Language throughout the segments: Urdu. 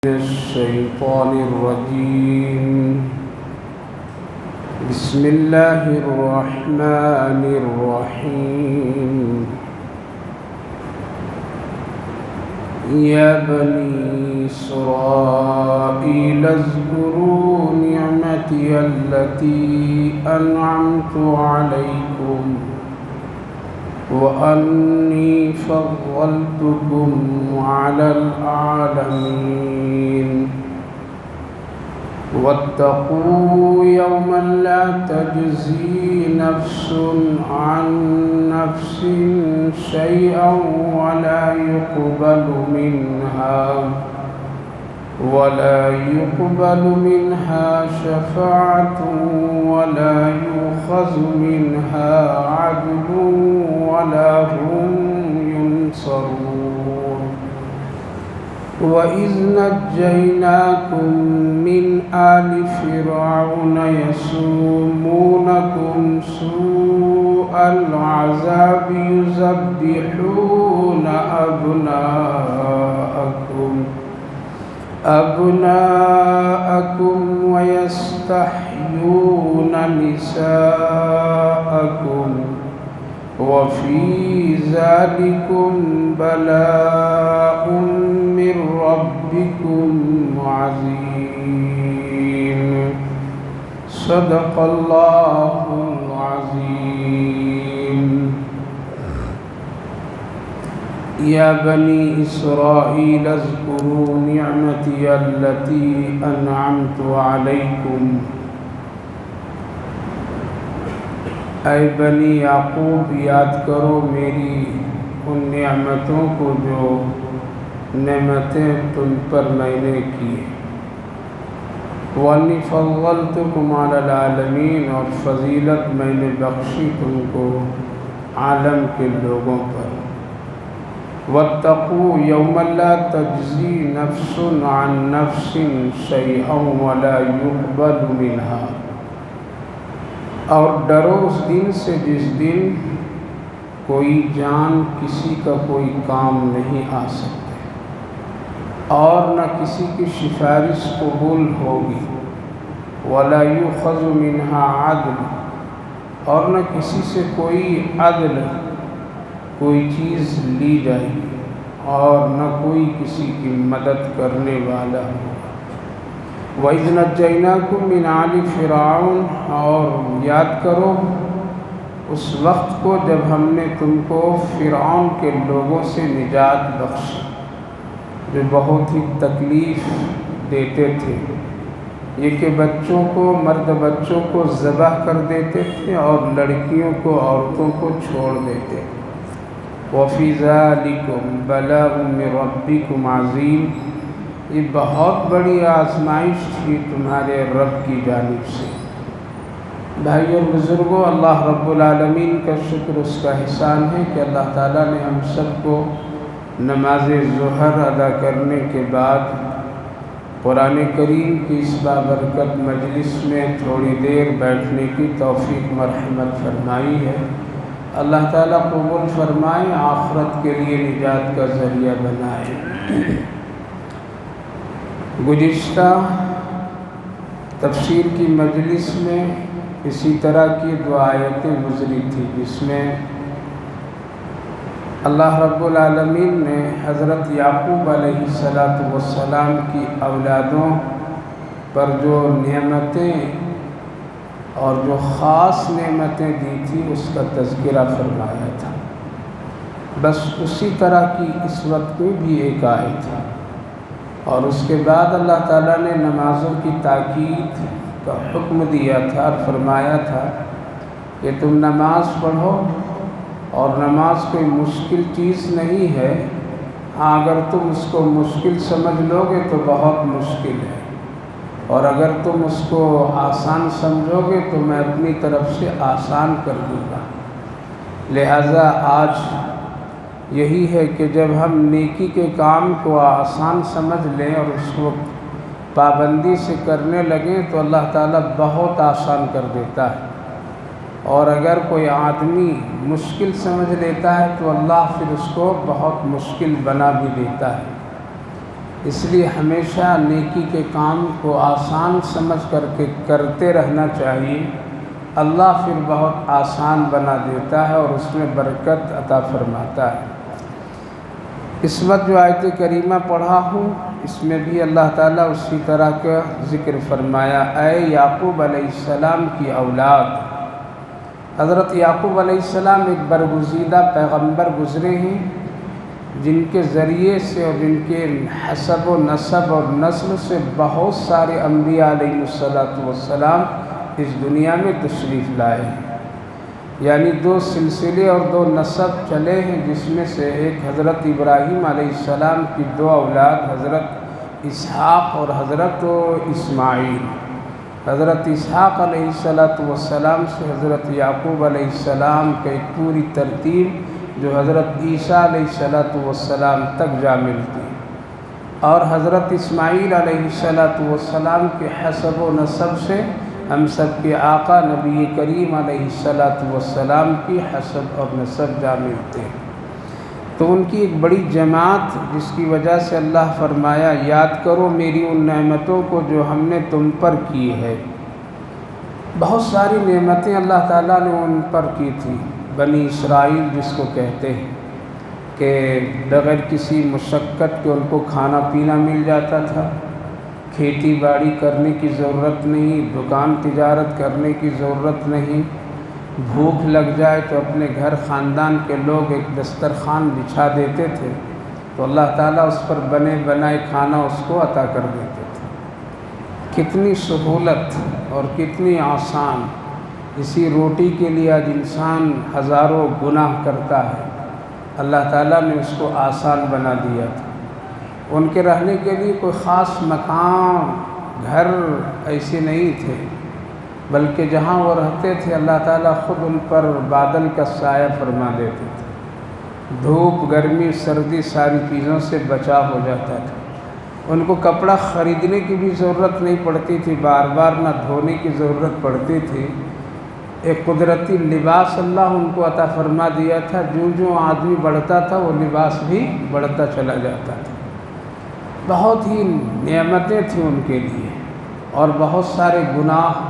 الشيطان الرجيم. بسم الله الرحمن الرحيم. يا بني إسرائيل اذكروا نعمتي التي أنعمت عليكم وأني فضلتكم على العالمين. واتقوا يوما لا تجزي نفس عن نفس شيئا ولا يقبل منها شفاعة ولا يؤخذ منها عدل ولا هم ينصرون. وإذ نجيناكم من آل فرعون يسومونكم سوء العذاب يذبحون أبناءكم ويستحيون نساءكم وفي ذلكم بلاء من ربكم عظيم. صدق الله العظيم. يا بني إسرائيل اذكروا نعمتي التي أنعمت عليكم. اے بنی یعقوب یاد کرو میری ان نعمتوں کو جو نعمتیں تم پر میں نے کی. وَأَنِّي فَضَّلْتُكُمْ عَلَى الْعَالَمِينَ اور فضیلت میں نے بخشی تم کو عالم کے لوگوں پر. وَاتَّقُوا يَوْمًا لَا تَجْزِي نَفْسٌ عَن نَفْسٍ شَيْئًا وَلَا يُقْبَلُ مِنْهَا اور ڈرو اس دن سے جس دن کوئی جان کسی کا کوئی کام نہیں آ سکتے اور نہ کسی کی سفارش قبول ہوگی. وَلَا يُؤْخَذُ مِنْهَا عَدْلٌ اور نہ کسی سے کوئی عدل کوئی چیز لی جائے گی اور نہ کوئی کسی کی مدد کرنے والا ہوگا. وَإِذْ نَجَّيْنَاكُمْ مِنْ آلِ فِرْعَوْنَ اور یاد کرو اس وقت کو جب ہم نے تم کو فرعون کے لوگوں سے نجات بخشی جو بہت ہی تکلیف دیتے تھے. یہ کہ بچوں کو مرد بچوں کو ذبح کر دیتے تھے اور لڑکیوں کو عورتوں کو چھوڑ دیتے. وَفِي ذَلِكُمْ بَلَاءٌ مِّن رَبِّكُمْ عَظِيمٌ یہ بہت بڑی آزمائش تھی تمہارے رب کی جانب سے. بھائی اور بزرگوں، اللہ رب العالمین کا شکر اس کا احسان ہے کہ اللہ تعالیٰ نے ہم سب کو نماز ظہر ادا کرنے کے بعد قرآن کریم کی اس بابرکت مجلس میں تھوڑی دیر بیٹھنے کی توفیق مرحمت فرمائی ہے. اللہ تعالیٰ قبول فرمائے، آخرت کے لیے نجات کا ذریعہ بنائے. گزشتہ تفسیر کی مجلس میں اسی طرح کی دو آیتیں گزری تھی جس میں اللہ رب العالمین نے حضرت یعقوب علیہ السلام کی اولادوں پر جو نعمتیں اور جو خاص نعمتیں دی تھی اس کا تذکرہ فرمایا تھا. بس اسی طرح کی اس وقت میں بھی ایک آیت ہے اور اس کے بعد اللہ تعالیٰ نے نمازوں کی تاکید کا حکم دیا تھا اور فرمایا تھا کہ تم نماز پڑھو اور نماز کوئی مشکل چیز نہیں ہے. اگر تم اس کو مشکل سمجھ لو گے تو بہت مشکل ہے اور اگر تم اس کو آسان سمجھو گے تو میں اپنی طرف سے آسان کر دوں گا. لہٰذا آج یہی ہے کہ جب ہم نیکی کے کام کو آسان سمجھ لیں اور اس کو پابندی سے کرنے لگیں تو اللہ تعالیٰ بہت آسان کر دیتا ہے. اور اگر کوئی آدمی مشکل سمجھ لیتا ہے تو اللہ پھر اس کو بہت مشکل بنا بھی دیتا ہے. اس لیے ہمیشہ نیکی کے کام کو آسان سمجھ کر کے کرتے رہنا چاہیے۔ اللہ پھر بہت آسان بنا دیتا ہے اور اس میں برکت عطا فرماتا ہے۔ اس وقت جو آیت کریمہ پڑھا ہوں اس میں بھی اللہ تعالیٰ اسی طرح کا ذکر فرمایا۔ اے یعقوب علیہ السلام کی اولاد، حضرت یعقوب علیہ السلام ایک برگزیدہ پیغمبر گزرے ہیں جن کے ذریعے سے اور جن کے حسب و نسب اور نسل سے بہت سارے انبیاء علیہ السلام اس دنیا میں تشریف لائے ہیں، یعنی 2 سلسلے اور 2 نسب چلے ہیں، جس میں سے ایک حضرت ابراہیم علیہ السلام کی 2 اولاد حضرت اسحاق اور حضرت اسماعیل۔ حضرت اسحاق علیہ السلام سے حضرت یعقوب علیہ السلام کی ایک پوری ترتیب جو حضرت عیسیٰ علیہ السلام تک جا ملتی، اور حضرت اسماعیل علیہ السلام کے حسب و نسب سے ہم سب کے آقا نبی کریم علیہ السلام کی حسب اور نسب جا ملتے ہیں۔ تو ان کی ایک بڑی جماعت، جس کی وجہ سے اللہ فرمایا یاد کرو میری ان نعمتوں کو جو ہم نے تم پر کی ہے۔ بہت ساری نعمتیں اللہ تعالیٰ نے ان پر کی تھی، بنی اسرائیل جس کو کہتے ہیں، کہ بغیر کسی مشقت کے ان کو کھانا پینا مل جاتا تھا، کھیتی باڑی کرنے کی ضرورت نہیں، دکان تجارت کرنے کی ضرورت نہیں، بھوک لگ جائے تو اپنے گھر خاندان کے لوگ ایک دسترخوان بچھا دیتے تھے تو اللہ تعالیٰ اس پر بنے بنائے کھانا اس کو عطا کر دیتے تھے۔ کتنی سہولت اور کتنی آسان! اسی روٹی کے لیے آج انسان ہزاروں گناہ کرتا ہے، اللہ تعالیٰ نے اس کو آسان بنا دیا تھا۔ ان کے رہنے کے لیے کوئی خاص مکان گھر ایسے نہیں تھے، بلکہ جہاں وہ رہتے تھے اللہ تعالیٰ خود ان پر بادل کا سایہ فرما دیتے تھے، دھوپ گرمی سردی ساری چیزوں سے بچاؤ ہو جاتا تھا۔ ان کو کپڑا خریدنے کی بھی ضرورت نہیں پڑتی تھی، بار بار نہ دھونے کی ضرورت پڑتی تھی، ایک قدرتی لباس اللہ ان کو عطا فرما دیا تھا، جو آدمی بڑھتا تھا وہ لباس بھی بڑھتا چلا جاتا تھا۔ بہت ہی نعمتیں تھیں ان کے لیے، اور بہت سارے گناہ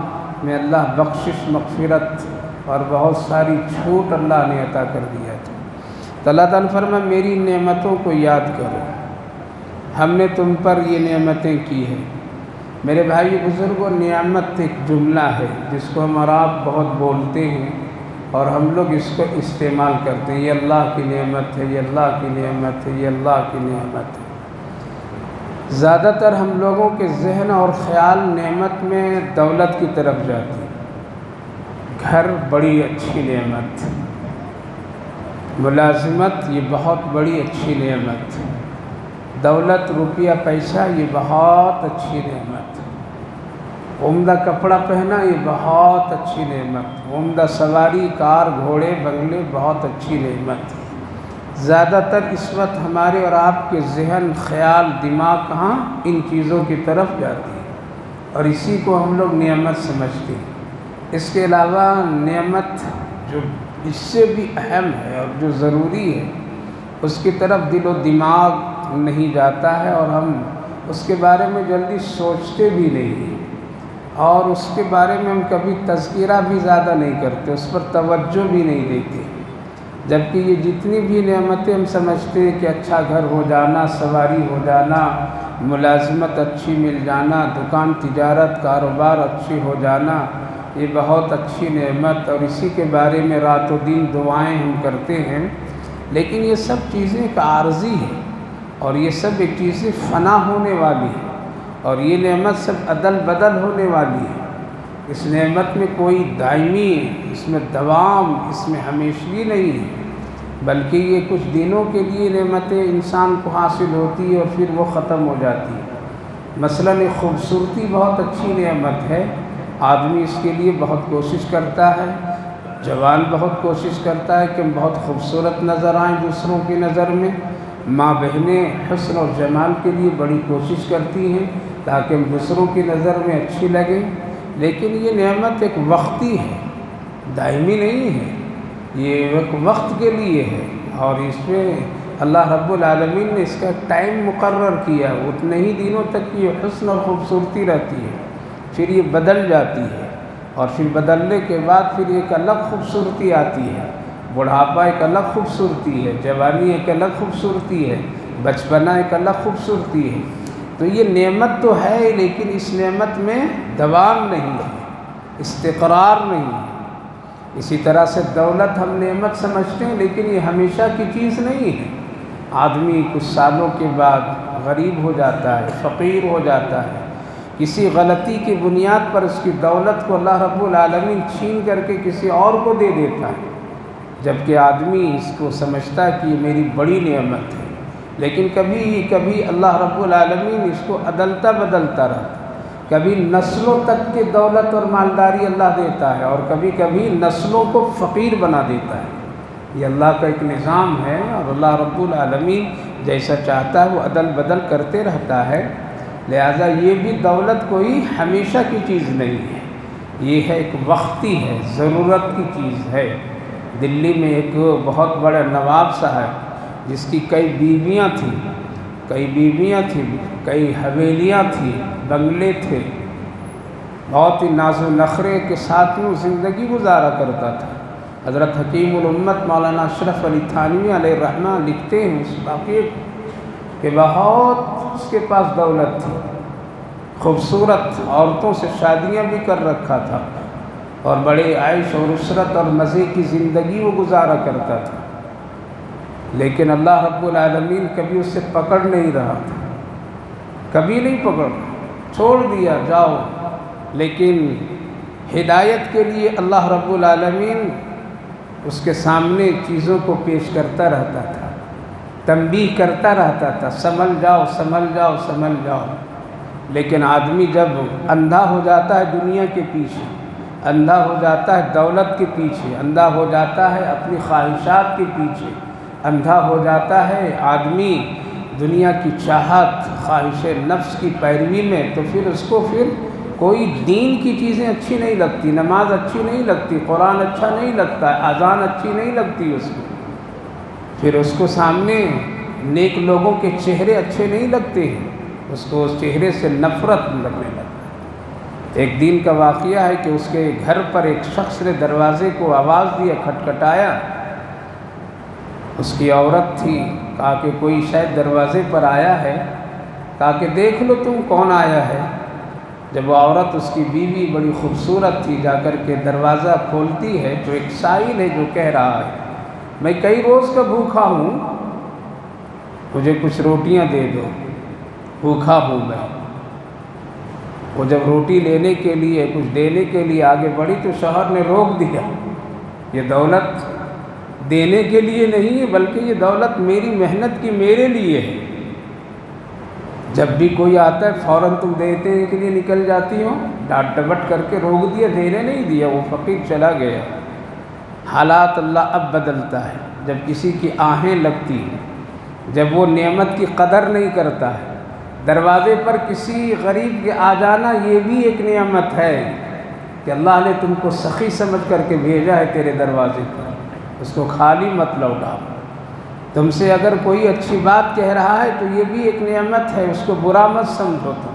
میں اللہ بخشش مغفرت اور بہت ساری چھوٹ اللہ نے عطا کر دیا تھا۔ تو اللہ تعالیٰ فرمایا میری نعمتوں کو یاد کرو، ہم نے تم پر یہ نعمتیں کی ہیں۔ میرے بھائی بزرگوں، نعمت ایک جملہ ہے جس کو ہم اور آپ بہت بولتے ہیں اور ہم لوگ اس کو استعمال کرتے ہیں، یہ اللہ کی نعمت ہے، یہ اللہ کی نعمت ہے، یہ اللہ کی نعمت ہے۔ زیادہ تر ہم لوگوں کے ذہن اور خیال نعمت میں دولت کی طرف جاتی ہے، گھر بڑی اچھی نعمت، ملازمت یہ بہت بڑی اچھی نعمت، دولت روپیہ پیسہ یہ بہت اچھی نعمت، عمدہ کپڑا پہنا یہ بہت اچھی نعمت، عمدہ سواری کار گھوڑے بنگلے بہت اچھی نعمت۔ زیادہ تر اس وقت ہمارے اور آپ کے ذہن خیال دماغ کہاں ان چیزوں کی طرف جاتی ہے اور اسی کو ہم لوگ نعمت سمجھتے ہیں۔ اس کے علاوہ نعمت جو اس سے بھی اہم ہے اور جو ضروری ہے اس کی طرف دل و دماغ نہیں جاتا ہے، اور ہم اس کے بارے میں جلدی سوچتے بھی نہیں ہیں، اور اس کے بارے میں ہم کبھی تذکرہ بھی زیادہ نہیں کرتے، اس پر توجہ بھی نہیں دیتے۔ جبکہ یہ جتنی بھی نعمتیں ہم سمجھتے ہیں کہ اچھا گھر ہو جانا، سواری ہو جانا، ملازمت اچھی مل جانا، دکان تجارت کاروبار اچھی ہو جانا، یہ بہت اچھی نعمت، اور اسی کے بارے میں رات و دن دعائیں ہم کرتے ہیں، لیکن یہ سب چیزیں ایک عارضی ہے اور یہ سب ایک چیزیں فنا ہونے والی ہیں، اور یہ نعمت سب عدل بدل ہونے والی ہے۔ اس نعمت میں کوئی دائمی، اس میں دوام، اس میں ہمیشگی نہیں ہے، بلکہ یہ کچھ دنوں کے لیے نعمتیں انسان کو حاصل ہوتی ہے اور پھر وہ ختم ہو جاتی ہے۔ مثلاً ایک خوبصورتی بہت اچھی نعمت ہے، آدمی اس کے لیے بہت کوشش کرتا ہے، جوان بہت کوشش کرتا ہے کہ ہم بہت خوبصورت نظر آئیں دوسروں کی نظر میں، ماں بہنیں حسن اور جمال کے لیے بڑی کوشش کرتی ہیں تاکہ ہم دوسروں کی نظر میں اچھی لگیں، لیکن یہ نعمت ایک وقتی ہے، دائمی نہیں ہے، یہ ایک وقت کے لیے ہے، اور اس میں اللہ رب العالمین نے اس کا ٹائم مقرر کیا ہے، اتنے ہی دنوں تک یہ حسن اور خوبصورتی رہتی ہے، پھر یہ بدل جاتی ہے، اور پھر بدلنے کے بعد پھر ایک الگ خوبصورتی آتی ہے۔ بڑھاپا ایک الگ خوبصورتی ہے، جوانی ایک الگ خوبصورتی ہے، بچپنا ایک الگ خوبصورتی ہے۔ تو یہ نعمت تو ہے، لیکن اس نعمت میں دوام نہیں ہے، استقرار نہیں ہے۔ اسی طرح سے دولت ہم نعمت سمجھتے ہیں، لیکن یہ ہمیشہ کی چیز نہیں ہے۔ آدمی کچھ سالوں کے بعد غریب ہو جاتا ہے، فقیر ہو جاتا ہے، کسی غلطی کی بنیاد پر اس کی دولت کو اللہ رب العالمین چھین کر کے کسی اور کو دے دیتا ہے، جبکہ آدمی اس کو سمجھتا ہے کہ یہ میری بڑی نعمت ہے، لیکن کبھی کبھی اللہ رب العالمین اس کو عدلتا بدلتا رہتا ہے۔ کبھی نسلوں تک کی دولت اور مالداری اللہ دیتا ہے، اور کبھی کبھی نسلوں کو فقیر بنا دیتا ہے۔ یہ اللہ کا ایک نظام ہے، اور اللہ رب العالمین جیسا چاہتا ہے وہ عدل بدل کرتے رہتا ہے۔ لہٰذا یہ بھی دولت کوئی ہمیشہ کی چیز نہیں ہے، یہ ہے ایک وقتی ہے، ضرورت کی چیز ہے۔ دلی میں ایک بہت بڑا نواب صاحب جس کی کئی بیویاں تھیں، کئی حویلیاں تھیں، بنگلے تھے، بہت ہی ناز و نخرے کے ساتھ میں زندگی گزارا کرتا تھا۔ حضرت حکیم الامت مولانا اشرف علی تھانوی علیہ الرحمہ لکھتے ہیں اس واقعے کہ بہت اس کے پاس دولت تھی، خوبصورت عورتوں سے شادیاں بھی کر رکھا تھا، اور بڑے عیش اور عشرت اور مزے کی زندگی وہ گزارا کرتا تھا، لیکن اللہ رب العالمین کبھی اسے پکڑ نہیں رہا تھا، کبھی نہیں پکڑ، چھوڑ دیا جاؤ۔ لیکن ہدایت کے لیے اللہ رب العالمین اس کے سامنے چیزوں کو پیش کرتا رہتا تھا، تنبیہ کرتا رہتا تھا، سنبھل جاؤ سنبھل جاؤ سنبھل جاؤ۔ لیکن آدمی جب اندھا ہو جاتا ہے دنیا کے پیچھے، اندھا ہو جاتا ہے دولت کے پیچھے، اندھا ہو جاتا ہے اپنی خواہشات کے پیچھے، اندھا ہو جاتا ہے آدمی دنیا کی چاہت، خواہش نفس کی پیروی میں، تو پھر اس کو کوئی دین کی چیزیں اچھی نہیں لگتی، نماز اچھی نہیں لگتی، قرآن اچھا نہیں لگتا، اذان اچھی نہیں لگتی اس کو، پھر اس کو سامنے نیک لوگوں کے چہرے اچھے نہیں لگتے ہیں، اس کو اس چہرے سے نفرت لگنے لگتا۔ ایک دن کا واقعہ ہے کہ اس کے گھر پر ایک شخص نے دروازے کو آواز دیا، کھٹکھٹایا، اس کی عورت تھی، کہا کہ کوئی شاید دروازے پر آیا ہے، کہا کہ دیکھ لو تم کون آیا ہے۔ جب وہ عورت، اس کی بیوی بڑی خوبصورت تھی، جا کر کے دروازہ کھولتی ہے تو ایک سائل ہے جو کہہ رہا ہے میں کئی روز کا بھوکھا ہوں، مجھے کچھ روٹیاں دے دو، بھوکھا ہوں میں۔ وہ جب روٹی لینے کے لیے، کچھ دینے کے لیے آگے بڑھی تو شوہر نے روک دیا، یہ دولت دینے کے لیے نہیں ہے، بلکہ یہ دولت میری محنت کی، میرے لیے ہے۔ جب بھی کوئی آتا ہے فوراً تم دیتے کے لیے نکل جاتی ہو، ڈانٹ ڈپٹ کر کے روک دیا، دینے نہیں دیا، وہ فقیر چلا گیا۔ حالات اللہ اب بدلتا ہے، جب کسی کی آہیں لگتی ہیں، جب وہ نعمت کی قدر نہیں کرتا ہے۔ دروازے پر کسی غریب کے آ جانا یہ بھی ایک نعمت ہے کہ اللہ نے تم کو سخی سمجھ کر کے بھیجا ہے تیرے دروازے پر، اس کو خالی مت لوٹاؤ۔ تم سے اگر کوئی اچھی بات کہہ رہا ہے تو یہ بھی ایک نعمت ہے، اس کو برا مت سمجھو تم۔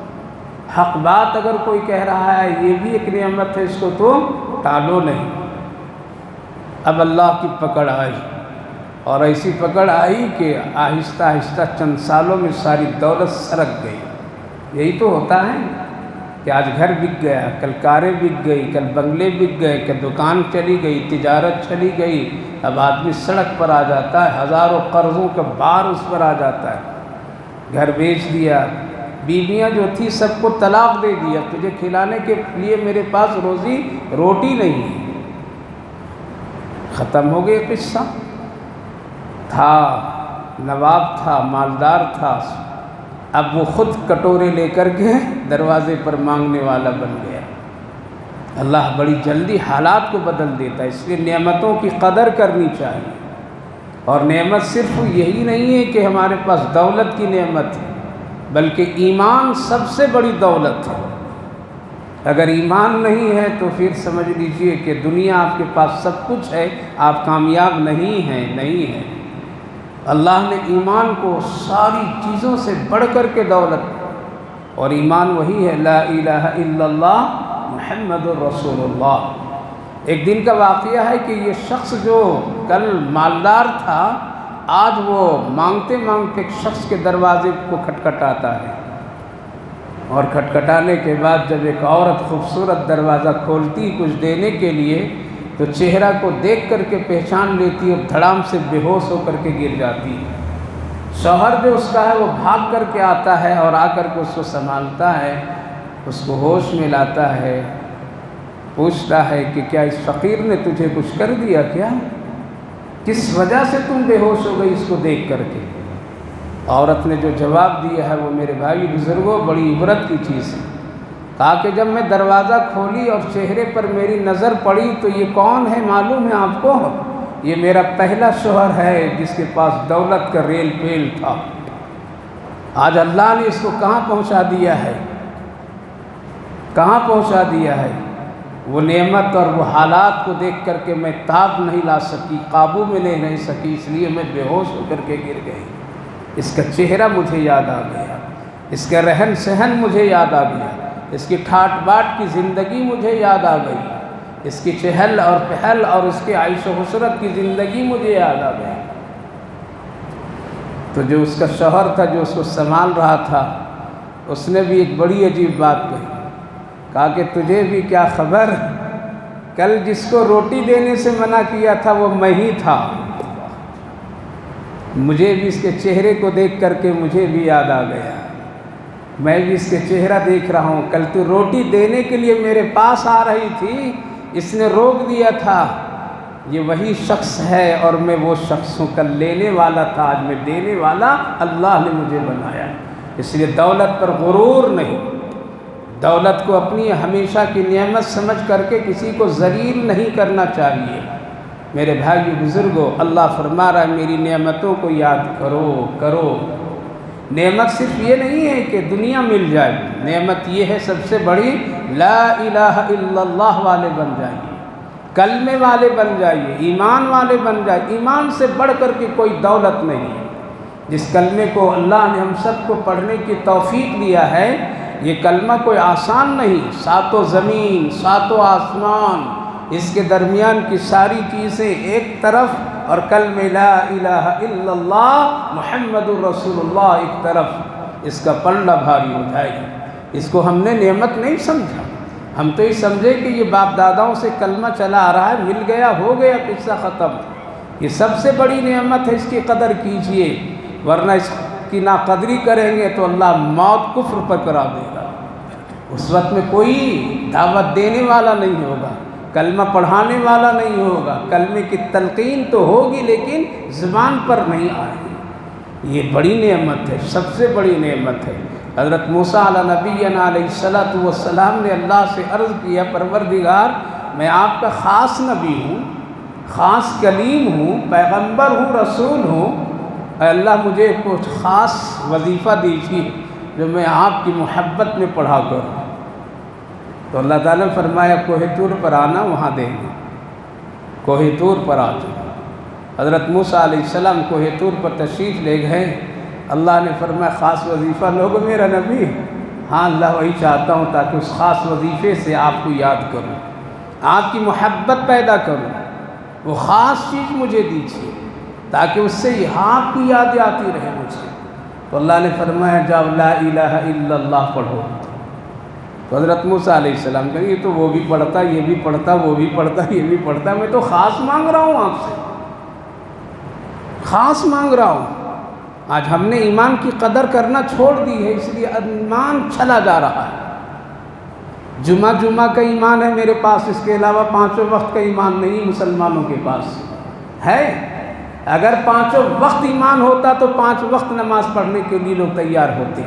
حق بات اگر کوئی کہہ رہا ہے یہ بھی ایک نعمت ہے، اس کو تم ٹالو نہیں۔ اب اللہ کی پکڑ آئی، اور ایسی پکڑ آئی کہ آہستہ آہستہ چند سالوں میں ساری دولت سرک گئی۔ یہی تو ہوتا ہے کہ آج گھر بک گیا، کل کاریں بک گئی، کل بنگلے بک گئے، کل دکان چلی گئی، تجارت چلی گئی، اب آدمی سڑک پر آ جاتا ہے، ہزاروں قرضوں کا بار اس پر آ جاتا ہے۔ گھر بیچ دیا، بیویاں جو تھی سب کو طلاق دے دیا، تجھے کھلانے کے لیے میرے پاس روٹی نہیں ہے۔ ختم ہو گیا قصہ۔ تھا نواب تھا، مالدار تھا، اب وہ خود کٹورے لے کر کے دروازے پر مانگنے والا بن گیا۔ اللہ بڑی جلدی حالات کو بدل دیتا ہے، اس لیے نعمتوں کی قدر کرنی چاہیے۔ اور نعمت صرف یہی نہیں ہے کہ ہمارے پاس دولت کی نعمت ہے، بلکہ ایمان سب سے بڑی دولت ہے۔ اگر ایمان نہیں ہے تو پھر سمجھ لیجئے کہ دنیا آپ کے پاس سب کچھ ہے، آپ کامیاب نہیں ہیں۔ اللہ نے ایمان کو ساری چیزوں سے بڑھ کر کے دولت، اور ایمان وہی ہے لا الہ الا اللہ محمد الرسول اللہ۔ ایک دن کا واقعہ ہے کہ یہ شخص جو کل مالدار تھا، آج وہ مانگتے مانگتے ایک شخص کے دروازے کو کھٹکھٹاتا ہے، اور کھٹکھٹانے کے بعد جب ایک عورت خوبصورت دروازہ کھولتی کچھ دینے کے لیے، تو چہرہ کو دیکھ کر کے پہچان لیتی اور دھڑام سے بے ہوش ہو کر کے گر جاتی ہے۔ شوہر جو اس کا ہے وہ بھاگ کر کے آتا ہے اور آ کر کے اس کو سنبھالتا ہے، اس کو ہوش میں لاتا ہے، پوچھتا ہے کہ کیا اس فقیر نے تجھے کچھ کر دیا کیا؟ کس وجہ سے تم بے ہوش ہو گئی اس کو دیکھ کر کے؟ عورت نے جو جواب دیا ہے وہ میرے بھائی بزرگوں بڑی عبرت کی چیز ہے۔ کہا کہ جب میں دروازہ کھولی اور چہرے پر میری نظر پڑی تو یہ کون ہے معلوم ہے آپ کو؟ یہ میرا پہلا شوہر ہے جس کے پاس دولت کا ریل پیل تھا۔ آج اللہ نے اس کو کہاں پہنچا دیا ہے، کہاں پہنچا دیا ہے؟ وہ نعمت اور وہ حالات کو دیکھ کر کے میں تاب نہیں لا سکی، قابو میں لے نہیں سکی، اس لیے میں بے ہوش ہو کر کے گر گئی۔ اس کا چہرہ مجھے یاد آ گیا، اس کا رہن سہن مجھے یاد آ گیا، اس کی ٹھاٹ باٹ کی زندگی مجھے یاد آ گئی، اس کی چہل اور پہل اور اس کے عیش و حسرت کی زندگی مجھے یاد آ گئی۔ تو جو اس کا شوہر تھا جو اس کو سنبھال رہا تھا، اس نے بھی ایک بڑی عجیب بات کہی، کہا کہ تجھے بھی کیا خبر، کل جس کو روٹی دینے سے منع کیا تھا وہ میں ہی تھا۔ مجھے بھی اس کے چہرے کو دیکھ کر کے مجھے بھی یاد آ گیا، میں بھی اس کے چہرہ دیکھ رہا ہوں، کل تو روٹی دینے کے لیے میرے پاس آ رہی تھی، اس نے روک دیا تھا، یہ وہی شخص ہے اور میں وہ شخص ہوں، کل لینے والا تھا آج میں دینے والا، اللہ نے مجھے بنایا۔ اس لیے دولت پر غرور نہیں، دولت کو اپنی ہمیشہ کی نعمت سمجھ کر کے کسی کو ذلیل نہیں کرنا چاہیے۔ میرے بھائی بزرگوں، اللہ فرما رہا ہے میری نعمتوں کو یاد کرو۔ نعمت صرف یہ نہیں ہے کہ دنیا مل جائے، نعمت یہ ہے سب سے بڑی لا الہ الا اللہ والے بن جائیے، کلمے والے بن جائیے، ایمان والے بن جائیے۔ ایمان سے بڑھ کر کے کوئی دولت نہیں ہے۔ جس کلمے کو اللہ نے ہم سب کو پڑھنے کی توفیق دیا ہے، یہ کلمہ کوئی آسان نہیں، ساتوں زمین ساتوں آسمان اس کے درمیان کی ساری چیزیں ایک طرف اور کلمہ لا الہ الا اللہ محمد الرسول اللہ ایک طرف، اس کا پلڑا بھاری ہو جائے گا۔ اس کو ہم نے نعمت نہیں سمجھا، ہم تو یہ سمجھے کہ یہ باپ داداؤں سے کلمہ چلا آ رہا ہے، مل گیا ہو گیا قصہ ختم۔ یہ سب سے بڑی نعمت ہے، اس کی قدر کیجئے، ورنہ اس کی ناقدری کریں گے تو اللہ موت کفر پر کرا دے گا۔ اس وقت میں کوئی دعوت دینے والا نہیں ہوگا، کلمہ پڑھانے والا نہیں ہوگا، کلمے کی تلقین تو ہوگی لیکن زبان پر نہیں آئے گی۔ یہ بڑی نعمت ہے، سب سے بڑی نعمت ہے۔ حضرت موسیٰ علیہ نبینا علیہ السلام نے اللہ سے عرض کیا، پروردگار میں آپ کا خاص نبی ہوں، خاص کلیم ہوں، پیغمبر ہوں، رسول ہوں، اے اللہ مجھے کچھ خاص وظیفہ دیجیے جو میں آپ کی محبت میں پڑھا کروں۔ تو اللہ تعالیٰ نے فرمایا کوہ طور پر آنا، وہاں دیں گے، کوہ طور پر آ جاؤ۔ حضرت موسیٰ علیہ السلام کوہ طور پر تشریف لے گئے، اللہ نے فرمایا خاص وظیفہ لوگو میرا نبی؟ ہاں اللہ وہی چاہتا ہوں تاکہ اس خاص وظیفے سے آپ کو یاد کروں، آپ کی محبت پیدا کروں، وہ خاص چیز مجھے دیجیے تاکہ اس سے آپ کی یادیں آتی رہے مجھے۔ تو اللہ نے فرمایا جاؤ لا الہ الا اللہ پڑھو۔ تو حضرت موسیٰ علیہ السلام کہیں یہ تو وہ بھی پڑھتا، یہ بھی پڑھتا، وہ بھی پڑھتا، یہ بھی پڑھتا، میں تو خاص مانگ رہا ہوں آپ سے، خاص مانگ رہا ہوں۔ آج ہم نے ایمان کی قدر کرنا چھوڑ دی ہے، اس لیے ایمان چلا جا رہا ہے۔ جمعہ کا ایمان ہے میرے پاس، اس کے علاوہ پانچوں وقت کا ایمان نہیں مسلمانوں کے پاس ہے۔ اگر پانچوں وقت ایمان ہوتا تو 5 وقت نماز پڑھنے کے لیے لوگ تیار ہوتے۔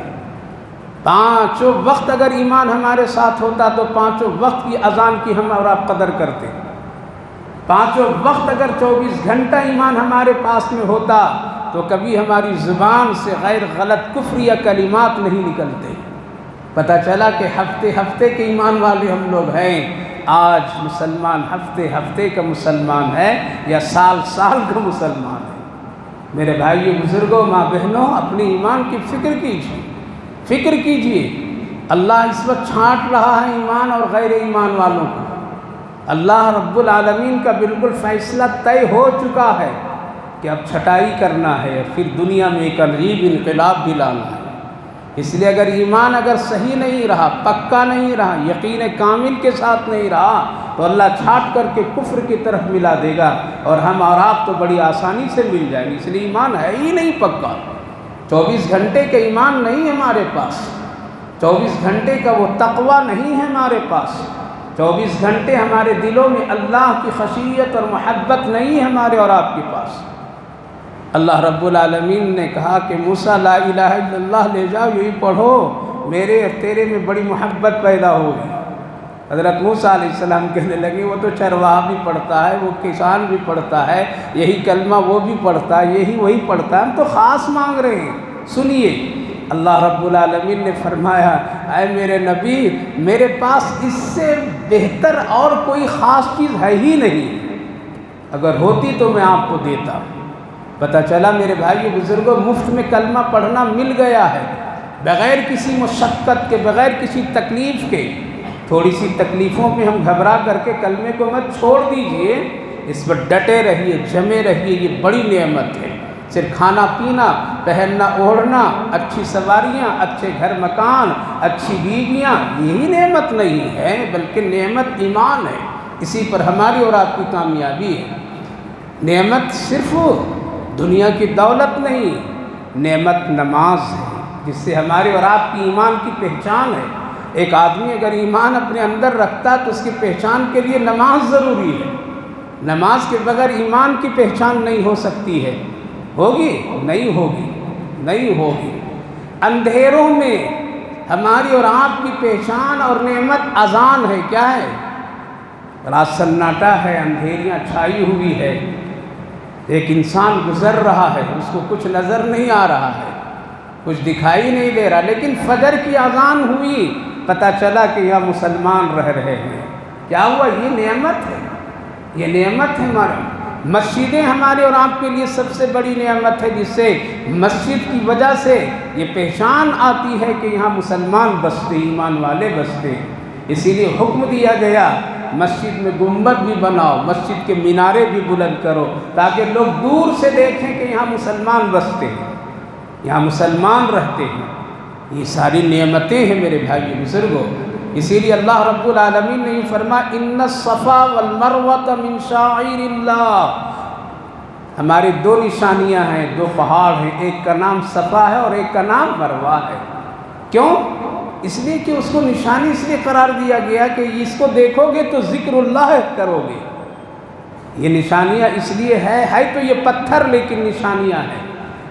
5 وقت اگر ایمان ہمارے ساتھ ہوتا تو 5 وقت کی اذان کی ہم اور آپ قدر کرتے۔ 5 وقت اگر 24 گھنٹہ ایمان ہمارے پاس میں ہوتا تو کبھی ہماری زبان سے غیر غلط کفر یا کلمات نہیں نکلتے۔ پتہ چلا کہ ہفتے کے ایمان والے ہم لوگ ہیں۔ آج مسلمان ہفتے کا مسلمان ہے یا سال کا مسلمان ہے۔ میرے بھائیو بزرگوں، ماں بہنوں، اپنے ایمان کی فکر کیجیے۔ اللہ اس وقت چھانٹ رہا ہے ایمان اور غیر ایمان والوں کو۔ اللہ رب العالمین کا بالکل فیصلہ طے ہو چکا ہے کہ اب چھٹائی کرنا ہے اور پھر دنیا میں ایک عجیب انقلاب بھی لانا ہے۔ اس لیے اگر صحیح نہیں رہا، پکا نہیں رہا، یقین کامل کے ساتھ نہیں رہا، تو اللہ چھانٹ کر کے کفر کی طرف ملا دے گا، اور ہم اور آپ تو بڑی آسانی سے مل جائیں گے۔ اس لیے ایمان ہے ہی نہیں پکا، 24 گھنٹے کا ایمان نہیں ہے ہمارے پاس، 24 گھنٹے کا وہ تقوی نہیں ہے ہمارے پاس، 24 گھنٹے ہمارے دلوں میں اللہ کی خشیت اور محبت نہیں ہے ہمارے اور آپ کے پاس۔ اللہ رب العالمین نے کہا کہ موسیٰ لا الہ الا اللہ لے جاؤ، یہی پڑھو، میرے اور تیرے میں بڑی محبت پیدا ہوگی۔ حضرت موسیٰ علیہ السلام کہنے لگے وہ تو چرواہا بھی پڑھتا ہے، وہ کسان بھی پڑھتا ہے، یہی کلمہ وہ بھی پڑھتا ہے، وہی پڑھتا ہے، ہم تو خاص مانگ رہے ہیں۔ سنیے، اللہ رب العالمین نے فرمایا اے میرے نبی، میرے پاس اس سے بہتر اور کوئی خاص چیز ہے ہی نہیں، اگر ہوتی تو میں آپ کو دیتا۔ پتہ چلا میرے بھائی بزرگوں، مفت میں کلمہ پڑھنا مل گیا ہے، بغیر کسی مشقت کے، بغیر کسی تکلیف کے۔ تھوڑی سی تکلیفوں پہ ہم گھبرا کر کے کلمے کو مت چھوڑ دیجئے، اس پر ڈٹے رہیے، جمے رہیے، یہ بڑی نعمت ہے۔ صرف کھانا پینا، پہننا اوڑھنا، اچھی سواریاں، اچھے گھر مکان، اچھی بیویاں، یہی نعمت نہیں ہے، بلکہ نعمت ایمان ہے، اسی پر ہماری اور آپ کی کامیابی ہے۔ نعمت صرف دنیا کی دولت نہیں، نعمت نماز ہے، جس سے ہمارے اور آپ کی ایمان کی پہچان ہے۔ ایک آدمی اگر ایمان اپنے اندر رکھتا تو اس کی پہچان کے لیے نماز ضروری ہے۔ نماز کے بغیر ایمان کی پہچان نہیں ہو سکتی ہے۔ ہوگی؟ نہیں ہوگی۔ اندھیروں میں ہماری اور آپ کی پہچان اور نعمت اذان ہے۔ کیا ہے؟ رات سناٹا ہے، اندھیریاں چھائی ہوئی ہے، ایک انسان گزر رہا ہے، اس کو کچھ نظر نہیں آ رہا ہے، کچھ دکھائی نہیں دے رہا، لیکن فجر کی اذان ہوئی، پتہ چلا کہ یہاں مسلمان رہ رہے ہیں۔ کیا ہوا؟ یہ نعمت ہے، یہ نعمت ہے ہماری۔ مسجدیں ہمارے اور آپ کے لیے سب سے بڑی نعمت ہے، جس سے مسجد کی وجہ سے یہ پہچان آتی ہے کہ یہاں مسلمان بستے، ایمان والے بستے۔ اسی لیے حکم دیا گیا مسجد میں گنبد بھی بناؤ، مسجد کے مینارے بھی بلند کرو، تاکہ لوگ دور سے دیکھیں کہ یہاں مسلمان بستے ہیں، یہاں مسلمان رہتے ہیں۔ یہ ساری نعمتیں ہیں میرے بھائی بزرگوں۔ اسی لیے اللہ رب العالمین نے یہ فرمایا ان الصفا والمروہ من شعائر اللہ۔ ہماری 2 نشانیاں ہیں، 2 پہاڑ ہیں، ایک کا نام صفا ہے اور ایک کا نام مروہ ہے۔ کیوں؟ اس لیے کہ اس کو نشانی اس لیے قرار دیا گیا کہ اس کو دیکھو گے تو ذکر اللہ کرو گے۔ یہ نشانیاں اس لیے ہے تو یہ پتھر لیکن نشانیاں ہیں،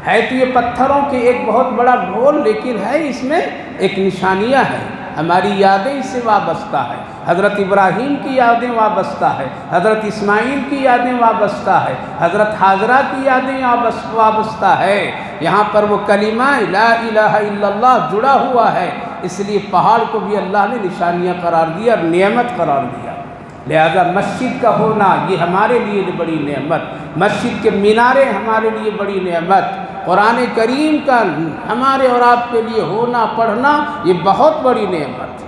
ہے تو یہ پتھروں کے ایک بہت بڑا ڈھول، لیکن ہے اس میں ایک نشانیاں ہیں۔ ہماری یادیں اس سے وابستہ ہے، حضرت ابراہیم کی یادیں وابستہ ہے، حضرت اسماعیل کی یادیں وابستہ ہے، حضرت حاجرہ کی یادیں وابستہ ہے۔ یہاں پر وہ کلمہ لا الہ الا اللہ جڑا ہوا ہے، اس لیے پہاڑ کو بھی اللہ نے نشانیاں قرار دیا اور نعمت قرار دیا۔ لہذا مسجد کا ہونا یہ ہمارے لیے بڑی نعمت، مسجد کے مینارے ہمارے لیے بڑی نعمت، قرآن کریم کا ہمارے اور آپ کے لیے ہونا، پڑھنا، یہ بہت بڑی نعمت۔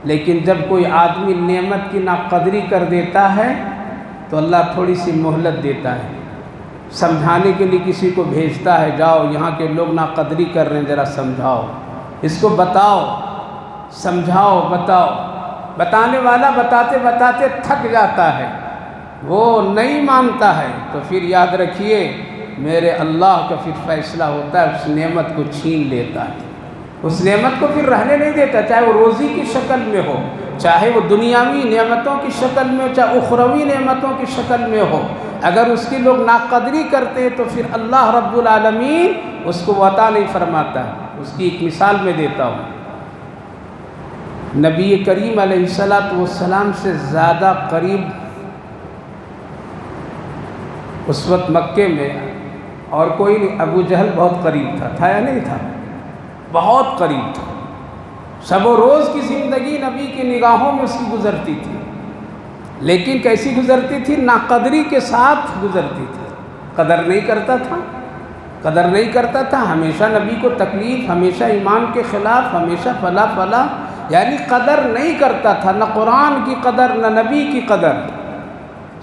لیکن جب کوئی آدمی نعمت کی ناقدری کر دیتا ہے تو اللہ تھوڑی سی مہلت دیتا ہے، سمجھانے کے لیے کسی کو بھیجتا ہے، جاؤ یہاں کے لوگ ناقدری کر رہے ہیں، ذرا سمجھاؤ اس کو، بتاؤ، سمجھاؤ، بتاؤ۔ بتانے والا بتاتے بتاتے تھک جاتا ہے، وہ نہیں مانتا ہے، تو پھر یاد رکھیے میرے اللہ کا پھر فیصلہ ہوتا ہے، اس نعمت کو چھین لیتا ہے، اس نعمت کو پھر رہنے نہیں دیتا، چاہے وہ روزی کی شکل میں ہو، چاہے وہ دنیاوی نعمتوں کی شکل میں ہو، چاہے اخروی نعمتوں کی شکل میں ہو۔ اگر اس کی لوگ ناقدری کرتے ہیں تو پھر اللہ رب العالمین اس کو عطا نہیں فرماتا ہے۔ اس کی ایک مثال میں دیتا ہوں، نبی کریم علیہ السلام سے زیادہ قریب اس وقت مکے میں اور کوئی نہیں، ابو جہل بہت قریب تھا یا نہیں تھا؟ بہت قریب تھا، شب و روز کی زندگی نبی کی نگاہوں میں اس کی گزرتی تھی، لیکن کیسی گزرتی تھی؟ ناقدری کے ساتھ گزرتی تھی، قدر نہیں کرتا تھا، قدر نہیں کرتا تھا، ہمیشہ نبی کو تکلیف، ہمیشہ ایمان کے خلاف، ہمیشہ فلا فلا، یعنی قدر نہیں کرتا تھا، نہ قرآن کی قدر نہ نبی کی قدر،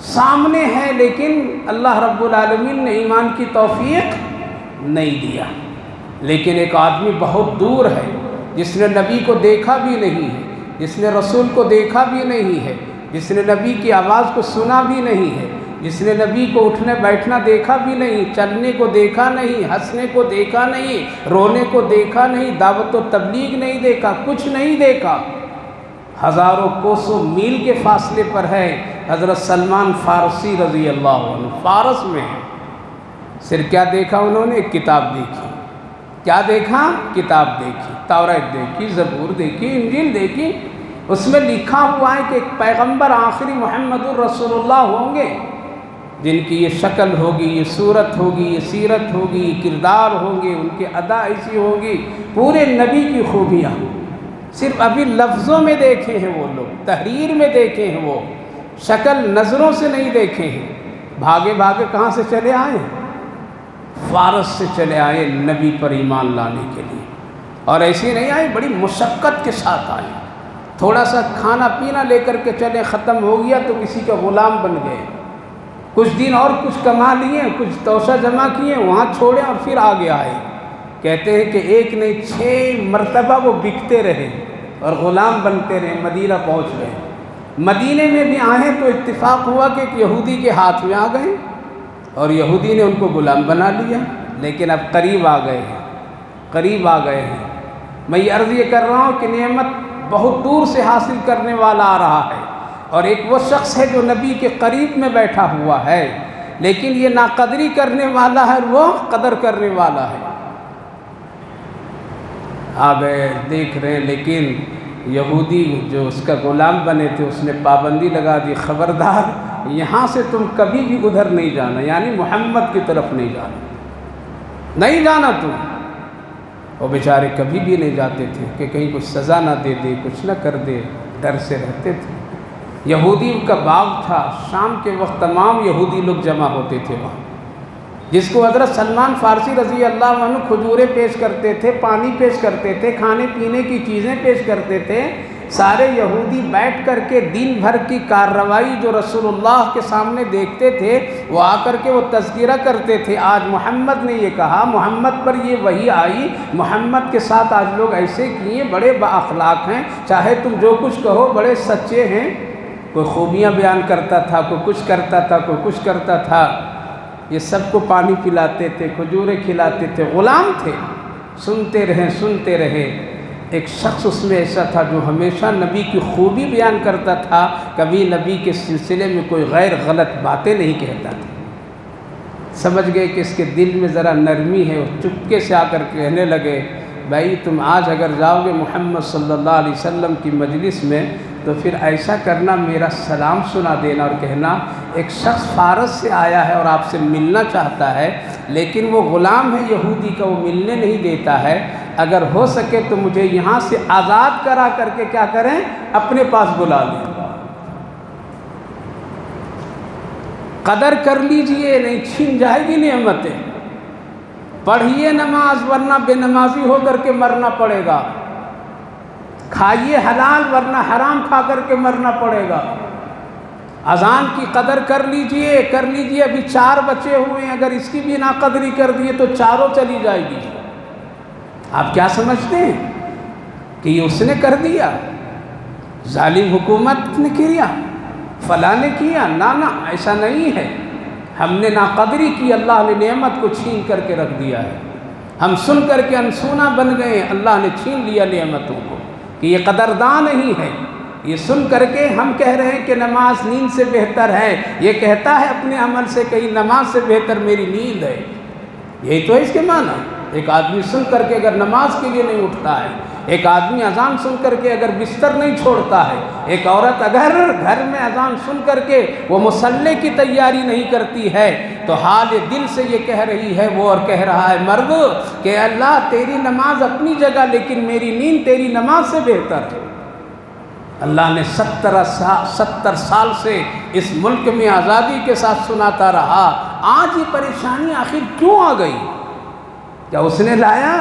سامنے ہے لیکن اللہ رب العالمین نے ایمان کی توفیق نہیں دیا۔ لیکن ایک آدمی بہت دور ہے جس نے نبی کو دیکھا بھی نہیں ہے، جس نے رسول کو دیکھا بھی نہیں ہے، جس نے نبی کی آواز کو سنا بھی نہیں ہے، جس نے نبی کو اٹھنے بیٹھنا دیکھا بھی نہیں، چلنے کو دیکھا نہیں، ہنسنے کو دیکھا نہیں، رونے کو دیکھا نہیں، دعوت و تبلیغ نہیں دیکھا، کچھ نہیں دیکھا، ہزاروں کوسوں میل کے فاصلے پر ہے حضرت سلمان فارسی رضی اللہ عنہ، فارس میں ہے۔ صرف کیا دیکھا انہوں نے؟ ایک کتاب دیکھی۔ کیا دیکھا؟ کتاب دیکھی، توریت دیکھی، زبور دیکھی، انجیل دیکھی۔ اس میں لکھا ہوا ہے کہ ایک پیغمبر آخری محمد الرسول اللہ ہوں گے، جن کی یہ شکل ہوگی، یہ صورت ہوگی، یہ سیرت ہوگی، یہ کردار ہوں گے، ان کے ادا ایسی ہوگی، پورے نبی کی خوبیاں صرف ابھی لفظوں میں دیکھے ہیں وہ لوگ، تحریر میں دیکھے ہیں، وہ شکل نظروں سے نہیں دیکھے ہیں۔ بھاگے بھاگے کہاں سے چلے آئے؟ فارس سے چلے آئے نبی پر ایمان لانے کے لیے، اور ایسے نہیں آئے، بڑی مشقت کے ساتھ آئے۔ تھوڑا سا کھانا پینا لے کر کے چلے، ختم ہو گیا تو کسی کا غلام بن گئے، کچھ دن اور کچھ کما لیے، کچھ توشہ جمع کیے، وہاں چھوڑے اور پھر آگے آئے۔ کہتے ہیں کہ ایک نہیں 6 مرتبہ وہ بکتے رہے اور غلام بنتے رہے، مدینہ پہنچ گئے۔ مدینے میں بھی آئے تو اتفاق ہوا کہ ایک یہودی کے ہاتھ میں آ گئے اور یہودی نے ان کو غلام بنا لیا، لیکن اب قریب آ گئے ہیں، قریب آ گئے ہیں۔ میں یہ عرض یہ کر رہا ہوں کہ نعمت بہت دور سے حاصل کرنے والا آ رہا ہے، اور ایک وہ شخص ہے جو نبی کے قریب میں بیٹھا ہوا ہے، لیکن یہ ناقدری کرنے والا ہے، وہ قدر کرنے والا ہے۔ آ گئے، دیکھ رہے ہیں، لیکن یہودی جو اس کا غلام بنے تھے اس نے پابندی لگا دی، خبردار یہاں سے تم کبھی بھی ادھر نہیں جانا، یعنی محمد کی طرف نہیں جانا، نہیں جانا تم۔ وہ بیچارے کبھی بھی نہیں جاتے تھے کہ کہیں کچھ سزا نہ دے دے، کچھ نہ کر دے، ڈر سے رہتے تھے۔ یہودی کا باغ تھا، شام کے وقت تمام یہودی لوگ جمع ہوتے تھے وہاں، جس کو حضرت سلمان فارسی رضی اللہ عنہ کھجوریں پیش کرتے تھے، پانی پیش کرتے تھے، کھانے پینے کی چیزیں پیش کرتے تھے۔ سارے یہودی بیٹھ کر کے دن بھر کی کارروائی جو رسول اللہ کے سامنے دیکھتے تھے، وہ آ کر کے وہ تذکرہ کرتے تھے، آج محمد نے یہ کہا، محمد پر یہ وحی آئی، محمد کے ساتھ آج لوگ ایسے کیے، بڑے با اخلاق ہیں، چاہے تم جو کچھ کہو بڑے سچے ہیں۔ کوئی خوبیاں بیان کرتا تھا، کوئی کچھ کرتا تھا، کوئی کچھ کرتا تھا۔ یہ سب کو پانی پلاتے تھے، کھجوریں کھلاتے تھے، غلام تھے۔ سنتے رہے، سنتے رہے۔ ایک شخص اس میں ایسا تھا جو ہمیشہ نبی کی خوبی بیان کرتا تھا، کبھی نبی کے سلسلے میں کوئی غیر غلط باتیں نہیں کہتا تھا۔ سمجھ گئے کہ اس کے دل میں ذرا نرمی ہے، وہ چپکے سے آ کر کہنے لگے، بھائی تم آج اگر جاؤ گے محمد صلی اللہ علیہ وسلم کی مجلس میں تو پھر ایسا کرنا، میرا سلام سنا دینا اور کہنا ایک شخص فارس سے آیا ہے اور آپ سے ملنا چاہتا ہے، لیکن وہ غلام ہے یہودی کا، وہ ملنے نہیں دیتا ہے، اگر ہو سکے تو مجھے یہاں سے آزاد کرا کر کے کیا کریں، اپنے پاس بلا لیں۔ قدر کر لیجئے، نہیں چھین جائے گی نعمتیں۔ پڑھیے نماز ورنہ بے نمازی ہو کر کے مرنا پڑے گا، کھائیے حلال ورنہ حرام کھا کر کے مرنا پڑے گا۔ اذان کی قدر کر لیجئے، کر لیجئے، ابھی 4 بچے ہوئے ہیں، اگر اس کی بھی ناقدری کر دیے تو چاروں چلی جائے گی۔ آپ کیا سمجھتے ہیں کہ یہ اس نے کر دیا، ظالم حکومت نے کیا، فلاں نے کیا؟ نہ نہ، ایسا نہیں ہے۔ ہم نے ناقدری کی، اللہ نے نعمت کو چھین کر کے رکھ دیا ہے، ہم سن کر کے انسونا بن گئے، اللہ نے چھین لیا نعمتوں کو، کہ یہ قدردان نہیں ہے۔ یہ سن کر کے ہم کہہ رہے ہیں کہ نماز نیند سے بہتر ہے، یہ کہتا ہے اپنے عمل سے کہیں نماز سے بہتر میری نیند ہے، یہی تو ہے اس کے معنی۔ ایک آدمی سن کر کے اگر نماز کے لیے نہیں اٹھتا ہے، ایک آدمی اذان سن کر کے اگر بستر نہیں چھوڑتا ہے، ایک عورت اگر گھر میں اذان سن کر کے وہ مصلی کی تیاری نہیں کرتی ہے، تو حال دل سے یہ کہہ رہی ہے وہ، اور کہہ رہا ہے مرد کہ اللہ تیری نماز اپنی جگہ، لیکن میری نیند تیری نماز سے بہتر ہے۔ اللہ نے 70 سال سے اس ملک میں آزادی کے ساتھ سناتا رہا، آج یہ پریشانی آخر کیوں آ گئی؟ کیا اس نے لایا؟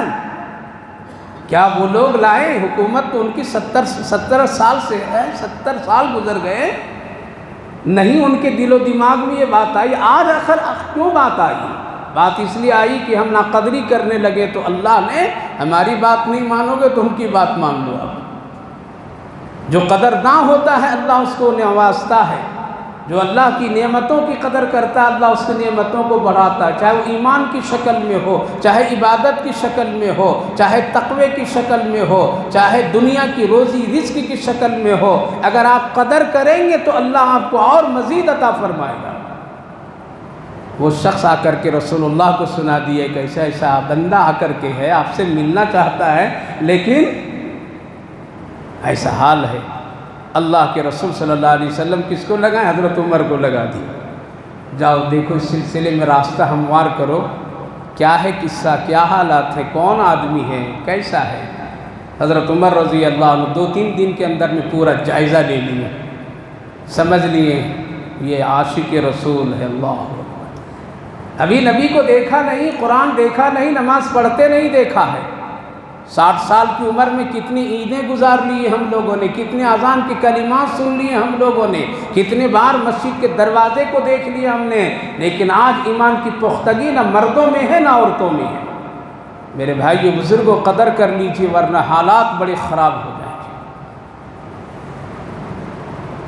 کیا وہ لوگ لائے؟ حکومت تو ان کی 70 سال سے ہے، 70 سال گزر گئے، نہیں ان کے دل و دماغ میں یہ بات آئی۔ آج آخر کیوں بات آئی؟ بات اس لیے آئی کہ ہم ناقدری کرنے لگے تو اللہ نے ہماری بات نہیں مانو گے تو ان کی بات مان لو۔ اب جو قدرداں ہوتا ہے اللہ اس کو نوازتا ہے، جو اللہ کی نعمتوں کی قدر کرتا ہے اللہ اس کی نعمتوں کو بڑھاتا ہے، چاہے وہ ایمان کی شکل میں ہو، چاہے عبادت کی شکل میں ہو، چاہے تقوی کی شکل میں ہو، چاہے دنیا کی روزی رزق کی شکل میں ہو۔ اگر آپ قدر کریں گے تو اللہ آپ کو اور مزید عطا فرمائے گا۔ وہ شخص آ کر کے رسول اللہ کو سنا دیا کہ ایسا ایسا بندہ آ کر کے ہے، آپ سے ملنا چاہتا ہے، لیکن ایسا حال ہے۔ اللہ کے رسول صلی اللہ علیہ وسلم کس کو لگائیں؟ حضرت عمر کو لگا دی۔ جاؤ دیکھو اس سلسلے میں راستہ ہموار کرو، کیا ہے قصہ، کیا حالات ہے، کون آدمی ہے، کیسا ہے۔ حضرت عمر رضی اللہ عنہ 2-3 دن کے اندر میں پورا جائزہ لے لیے، سمجھ لیے یہ عاشق رسول ہے۔ اللہ ابھی نبی کو دیکھا نہیں، قرآن دیکھا نہیں، نماز پڑھتے نہیں دیکھا ہے۔ 60 سال کی عمر میں کتنی عیدیں گزار لی ہم لوگوں نے، کتنے اذان کے کلمات سن لیے ہم لوگوں نے، کتنے بار مسجد کے دروازے کو دیکھ لیا ہم نے، لیکن آج ایمان کی پختگی نہ مردوں میں ہے نہ عورتوں میں ہے۔ میرے بھائیو بزرگوں قدر کر لیجیے ورنہ حالات بڑے خراب ہو جائیں گے۔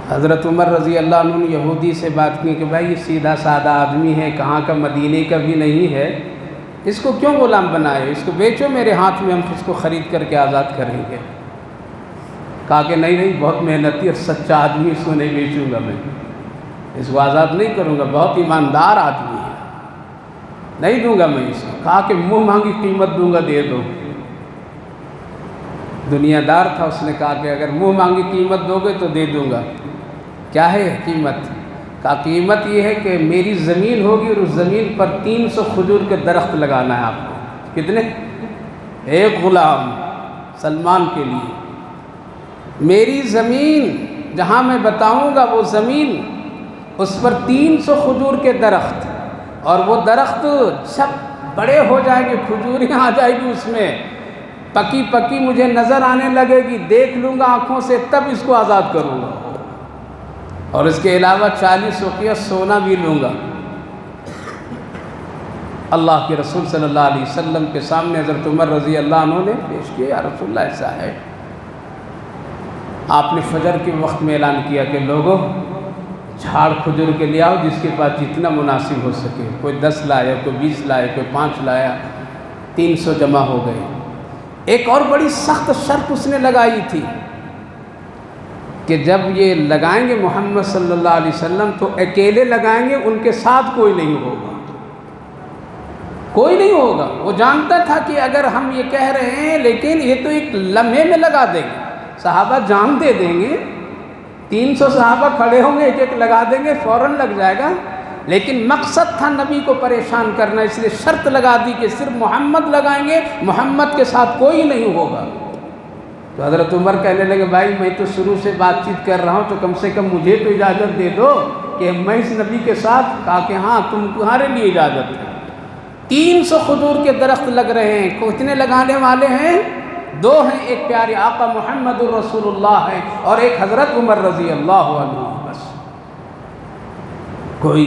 حضرت عمر رضی اللہ عنہ نے یہودی سے بات کی کہ بھائی یہ سیدھا سادہ آدمی ہے، کہاں کا مدینے کا بھی نہیں ہے، اس کو کیوں غلام بنائے، اس کو بیچو میرے ہاتھ میں، ہم اس کو خرید کر کے آزاد کریں گے۔ کہا کہ نہیں بہت محنتی اور سچا آدمی، اس کو نہیں بیچوں گا، میں اس کو آزاد نہیں کروں گا، بہت ایماندار آدمی ہے، نہیں دوں گا میں اس کو۔ کہا کہ منہ مانگی قیمت دوں گا، دے دو۔ دنیا دار تھا، اس نے کہا کہ اگر منہ مانگی قیمت دو گے تو دے دوں گا۔ کیا ہے قیمت؟ کہا قیمت یہ ہے کہ میری زمین ہوگی اور اس زمین پر 300 کھجور کے درخت لگانا ہے آپ کو۔ کتنے؟ ایک غلام سلمان کے لیے۔ میری زمین جہاں میں بتاؤں گا وہ زمین، اس پر 300 کھجور کے درخت، اور وہ درخت سب بڑے ہو جائیں گے، کھجوریاں آ جائے گی اس میں، پکی پکی مجھے نظر آنے لگے گی، دیکھ لوں گا آنکھوں سے، تب اس کو آزاد کروں گا، اور اس کے علاوہ 40 وقیہ سونا بھی لوں گا۔ اللہ کے رسول صلی اللہ علیہ وسلم کے سامنے حضرت عمر رضی اللہ عنہ نے پیش کیا، یا رسول اللہ ایسا ہے۔ آپ نے فجر کے وقت میں اعلان کیا کہ لوگوں جھاڑ کھجور کے لے آؤ، جس کے پاس جتنا مناسب ہو سکے، کوئی 10 لایا، کوئی 20 لایا، کوئی 5 لایا، 300 جمع ہو گئے۔ ایک اور بڑی سخت شرط اس نے لگائی تھی کہ جب یہ لگائیں گے محمد صلی اللہ علیہ وسلم تو اکیلے لگائیں گے، ان کے ساتھ کوئی نہیں ہوگا، کوئی نہیں ہوگا۔ وہ جانتا تھا کہ اگر ہم یہ کہہ رہے ہیں لیکن یہ تو ایک لمحے میں لگا دیں گے، صحابہ جان دے دیں گے، 300 صحابہ کھڑے ہوں گے، ایک ایک لگا دیں گے، فوراً لگ جائے گا، لیکن مقصد تھا نبی کو پریشان کرنا، اس لیے شرط لگا دی کہ صرف محمد لگائیں گے، محمد کے ساتھ کوئی نہیں ہوگا۔ تو حضرت عمر کہنے لگے بھائی میں تو شروع سے بات چیت کر رہا ہوں، تو کم سے کم مجھے تو اجازت دے دو کہ میں اس نبی کے ساتھ۔ کہا کہ ہاں تمہارے لیے اجازت ہے۔ 300 کھجور کے درخت لگ رہے ہیں، کتنے لگانے والے ہیں؟ 2 ہیں، ایک پیارے آقا محمد الرسول اللہ ہے اور ایک حضرت عمر رضی اللہ عنہ۔ بس کوئی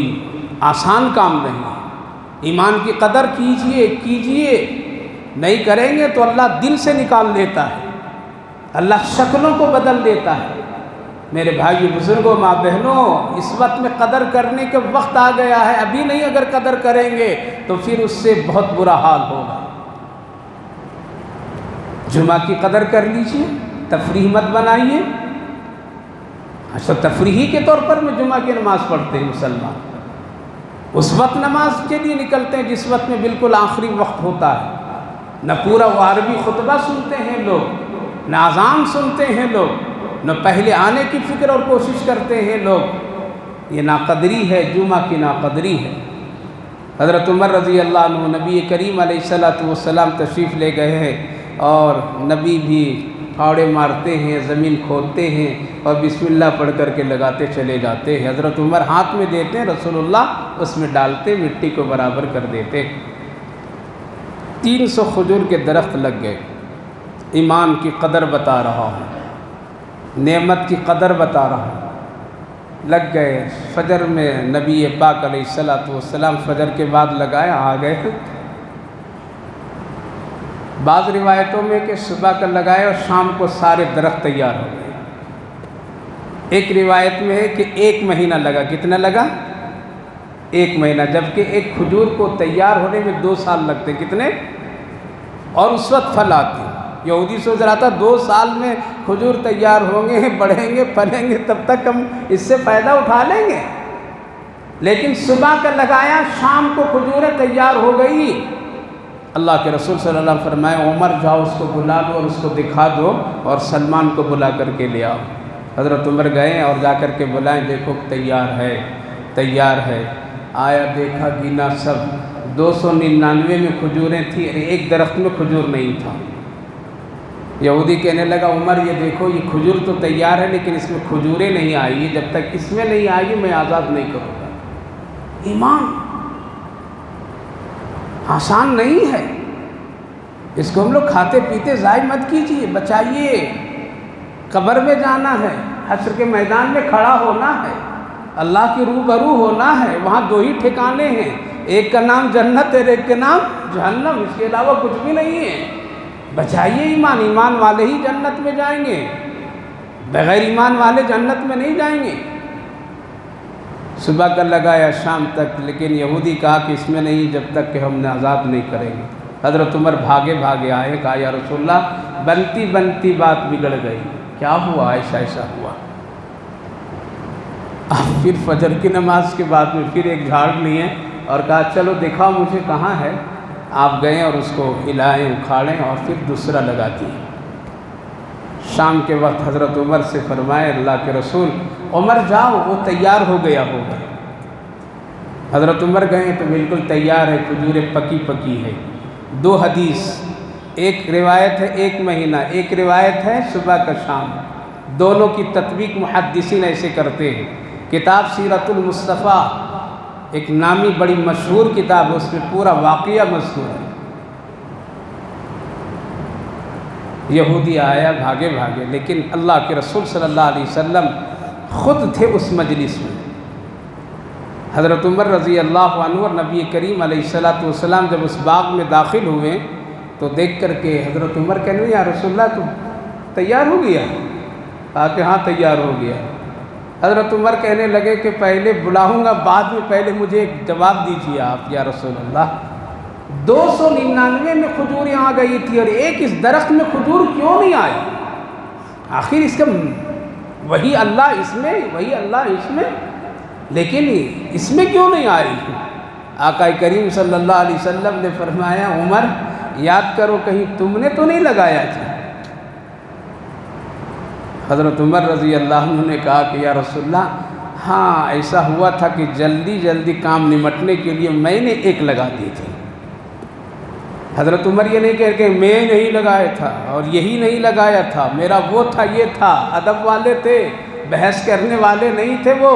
آسان کام نہیں، ایمان کی قدر کیجئے کیجئے، نہیں کریں گے تو اللہ دل سے نکال دیتا ہے، اللہ شکلوں کو بدل دیتا ہے۔ میرے بھائیو بزرگوں، ماں بہنوں، اس وقت میں قدر کرنے کے وقت آ گیا ہے، ابھی نہیں اگر قدر کریں گے تو پھر اس سے بہت برا حال ہوگا۔ جمعہ کی قدر کر لیجئے، تفریح مت بنائیے۔ اچھا تفریحی کے طور پر میں جمعہ کی نماز پڑھتے ہیں مسلمان، اس وقت نماز کے لیے نکلتے ہیں جس وقت میں بالکل آخری وقت ہوتا ہے، نہ پورا وہ عربی خطبہ سنتے ہیں لوگ، نہ اذان سنتے ہیں لوگ، نہ پہلے آنے کی فکر اور کوشش کرتے ہیں لوگ۔ یہ ناقدری ہے، جمعہ کی ناقدری ہے۔ حضرت عمر رضی اللہ عنہ نبی کریم علیہ السلام تشریف لے گئے ہیں، اور نبی بھی پھاوڑے مارتے ہیں، زمین کھودتے ہیں اور بسم اللہ پڑھ کر کے لگاتے چلے جاتے ہیں۔ حضرت عمر ہاتھ میں دیتے ہیں، رسول اللہ اس میں ڈالتے، مٹی کو برابر کر دیتے۔ 300 کھجور کے درخت لگ گئے۔ ایمان کی قدر بتا رہا ہوں، نعمت کی قدر بتا رہا ہوں۔ لگ گئے فجر میں، نبی پاک علیہ الصلوۃ والسلام فجر کے بعد لگائے، آ گئے۔ بعض روایتوں میں کہ صبح کا لگائے اور شام کو سارے درخت تیار ہو گئے۔ ایک روایت میں ہے کہ 1 مہینہ لگا۔ کتنا لگا؟ 1 مہینہ، جبکہ ایک کھجور کو تیار ہونے میں 2 سال لگتے۔ کتنے؟ اور اس وقت پھل آتے۔ یہودی سوچ رہا تھا 2 سال میں کھجور تیار ہوں گے، بڑھیں گے، پھلیں گے، تب تک ہم اس سے فائدہ اٹھا لیں گے۔ لیکن صبح کا لگایا، شام کو کھجوریں تیار ہو گئی۔ اللہ کے رسول صلی اللہ علیہ وسلم فرمائے، عمر جاؤ اس کو بلا دو اور اس کو دکھا دو، اور سلمان کو بلا کر کے لے آؤ۔ حضرت عمر گئے اور جا کر کے بلائیں، دیکھو تیار ہے، تیار ہے۔ آیا، دیکھا، گنا، سب 299 میں کھجوریں تھیں، ایک درخت میں کھجور نہیں تھا۔ یہودی کہنے لگا، عمر یہ دیکھو، یہ کھجور تو تیار ہے لیکن اس میں کھجوریں نہیں آئی، جب تک اس میں نہیں آئے گی میں آزاد نہیں کروں گا۔ ایمان آسان نہیں ہے، اس کو ہم لوگ کھاتے پیتے ضائع مت کیجیے، بچائیے۔ قبر میں جانا ہے، حشر کے میدان میں کھڑا ہونا ہے، اللہ کی روبرو ہونا ہے۔ وہاں 2 ہی ٹھکانے ہیں، ایک کا نام جنت ہے، ایک کا نام جہنم، اس کے علاوہ کچھ بھی نہیں ہے۔ بچائیے ایمان، ایمان والے ہی جنت میں جائیں گے، بغیر ایمان والے جنت میں نہیں جائیں گے۔ صبح کا لگایا شام تک، لیکن یہودی کہا کہ اس میں نہیں جب تک کہ ہم نے آزاد نہیں کریں گے۔ حضرت عمر بھاگے بھاگے آئے، کہا یا رسول اللہ بنتی بنتی بات بگڑ گئی، کیا ہوا؟ ایسا ہوا۔ اب پھر فجر کی نماز کے بعد میں پھر ایک جھاڑ لیے اور کہا چلو دکھاؤ مجھے کہاں ہے۔ آپ گئے اور اس کو ہلائیں، اکھاڑیں اور پھر دوسرا لگا دیے۔ شام کے وقت حضرت عمر سے فرمائے اللہ کے رسول، عمر جاؤ، وہ تیار ہو گیا ہوگا۔ حضرت عمر گئے تو بالکل تیار ہے، کھجوریں پکی پکی ہے۔ 2 حدیث، ایک روایت ہے 1 مہینہ، ایک روایت ہے صبح کا شام، دونوں کی تطبیق محدثین ایسے کرتے ہیں۔ کتاب سیرت المصطفیٰ ایک نامی بڑی مشہور کتاب ہے، اس میں پورا واقعہ مذکور ہے۔ یہودی آیا بھاگے بھاگے، لیکن اللہ کے رسول صلی اللہ علیہ وسلم خود تھے اس مجلس میں۔ حضرت عمر رضی اللہ عنہ اور نبی کریم علیہ السلام جب اس باغ میں داخل ہوئے تو دیکھ کر کے حضرت عمر کہنے لگے، یا رسول اللہ تو تیار ہو گیا؟ کہا کہ ہاں تیار ہو گیا۔ حضرت عمر کہنے لگے کہ پہلے بلاؤں گا بعد میں، پہلے مجھے ایک جواب دیجیے آپ یا رسول اللہ۔ 299 میں کھجوریں آ گئی تھی اور ایک اس درخت میں کھجور کیوں نہیں آئی؟ آخر اس کا وہی اللہ اس میں، وہی اللہ اس میں، لیکن اس میں کیوں نہیں آئی؟ آقا کریم صلی اللہ علیہ وسلم نے فرمایا، عمر یاد کرو کہیں تم نے تو نہیں لگایا تھا؟ حضرت عمر رضی اللہ عنہ نے کہا کہ یا رسول اللہ ہاں ایسا ہوا تھا کہ جلدی جلدی کام نمٹنے کے لیے میں نے ایک لگا دی تھی۔ حضرت عمر یہ نہیں کہہ کہ میں نہیں لگایا تھا اور یہی نہیں لگایا تھا، میرا وہ تھا، یہ تھا، ادب والے تھے، بحث کرنے والے نہیں تھے وہ۔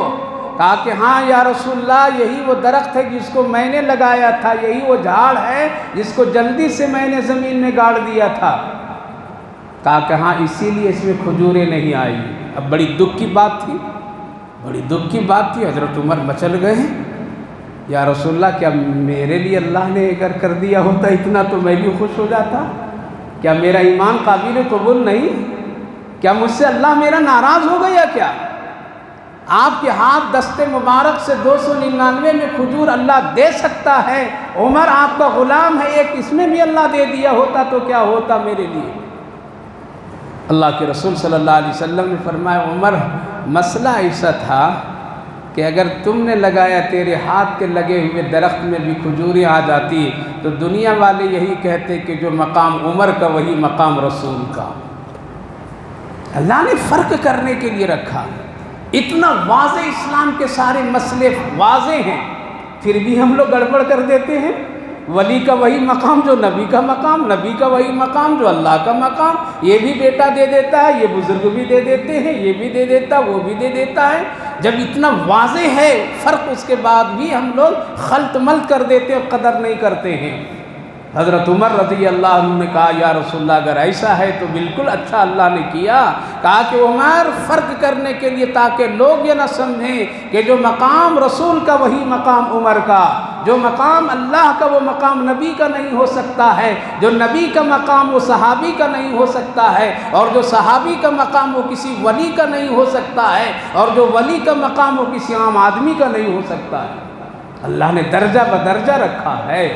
کہا کہ ہاں یا رسول اللہ یہی وہ درخت ہے جس کو میں نے لگایا تھا، یہی وہ جھاڑ ہے جس کو جلدی سے میں نے زمین میں گاڑ دیا تھا۔ کہا کہ ہاں اسی لیے اس میں کھجوریں نہیں آئی۔ اب بڑی دکھ کی بات تھی، بڑی دکھ کی بات تھی۔ حضرت عمر مچل گئے ہیں، یا رسول اللہ کیا میرے لیے اللہ نے اگر کر دیا ہوتا اتنا تو میں بھی خوش ہو جاتا؟ کیا میرا ایمان قابل قبول نہیں؟ کیا مجھ سے اللہ میرا ناراض ہو گیا کیا؟ آپ کے ہاتھ دست مبارک سے 299 میں کھجور اللہ دے سکتا ہے، عمر آپ کا غلام ہے، ایک اس میں بھی اللہ دے دیا ہوتا تو کیا ہوتا میرے لیے؟ اللہ کے رسول صلی اللہ علیہ وسلم نے فرمایا، عمر مسئلہ ایسا تھا کہ اگر تم نے لگایا، تیرے ہاتھ کے لگے ہوئے درخت میں بھی کھجوریں آ جاتی تو دنیا والے یہی کہتے کہ جو مقام عمر کا وہی مقام رسول کا۔ اللہ نے فرق کرنے کے لیے رکھا۔ اتنا واضح اسلام کے سارے مسئلے واضح ہیں، پھر بھی ہم لوگ گڑبڑ کر دیتے ہیں۔ ولی کا وہی مقام جو نبی کا مقام، نبی کا وہی مقام جو اللہ کا مقام، یہ بھی بیٹا دے دیتا ہے، یہ بزرگ بھی دے دیتے ہیں، یہ بھی دے دیتا، وہ بھی دے دیتا ہے۔ جب اتنا واضح ہے فرق، اس کے بعد بھی ہم لوگ خلط ملط کر دیتے اور قدر نہیں کرتے ہیں۔ حضرت عمر رضی اللہ عنہ نے کہا یا رسول اللہ اگر ایسا ہے تو بالکل اچھا اللہ نے کیا، کہا کہ عمر فرق کرنے کے لیے تاکہ لوگ یہ نہ سمجھیں کہ جو مقام رسول کا وہی مقام عمر کا، جو مقام اللہ کا وہ مقام نبی کا نہیں ہو سکتا ہے، جو نبی کا مقام وہ صحابی کا نہیں ہو سکتا ہے، اور جو صحابی کا مقام وہ کسی ولی کا نہیں ہو سکتا ہے، اور جو ولی کا مقام وہ کسی عام آدمی کا نہیں ہو سکتا ہے۔ اللہ نے درجہ بدرجہ رکھا ہے۔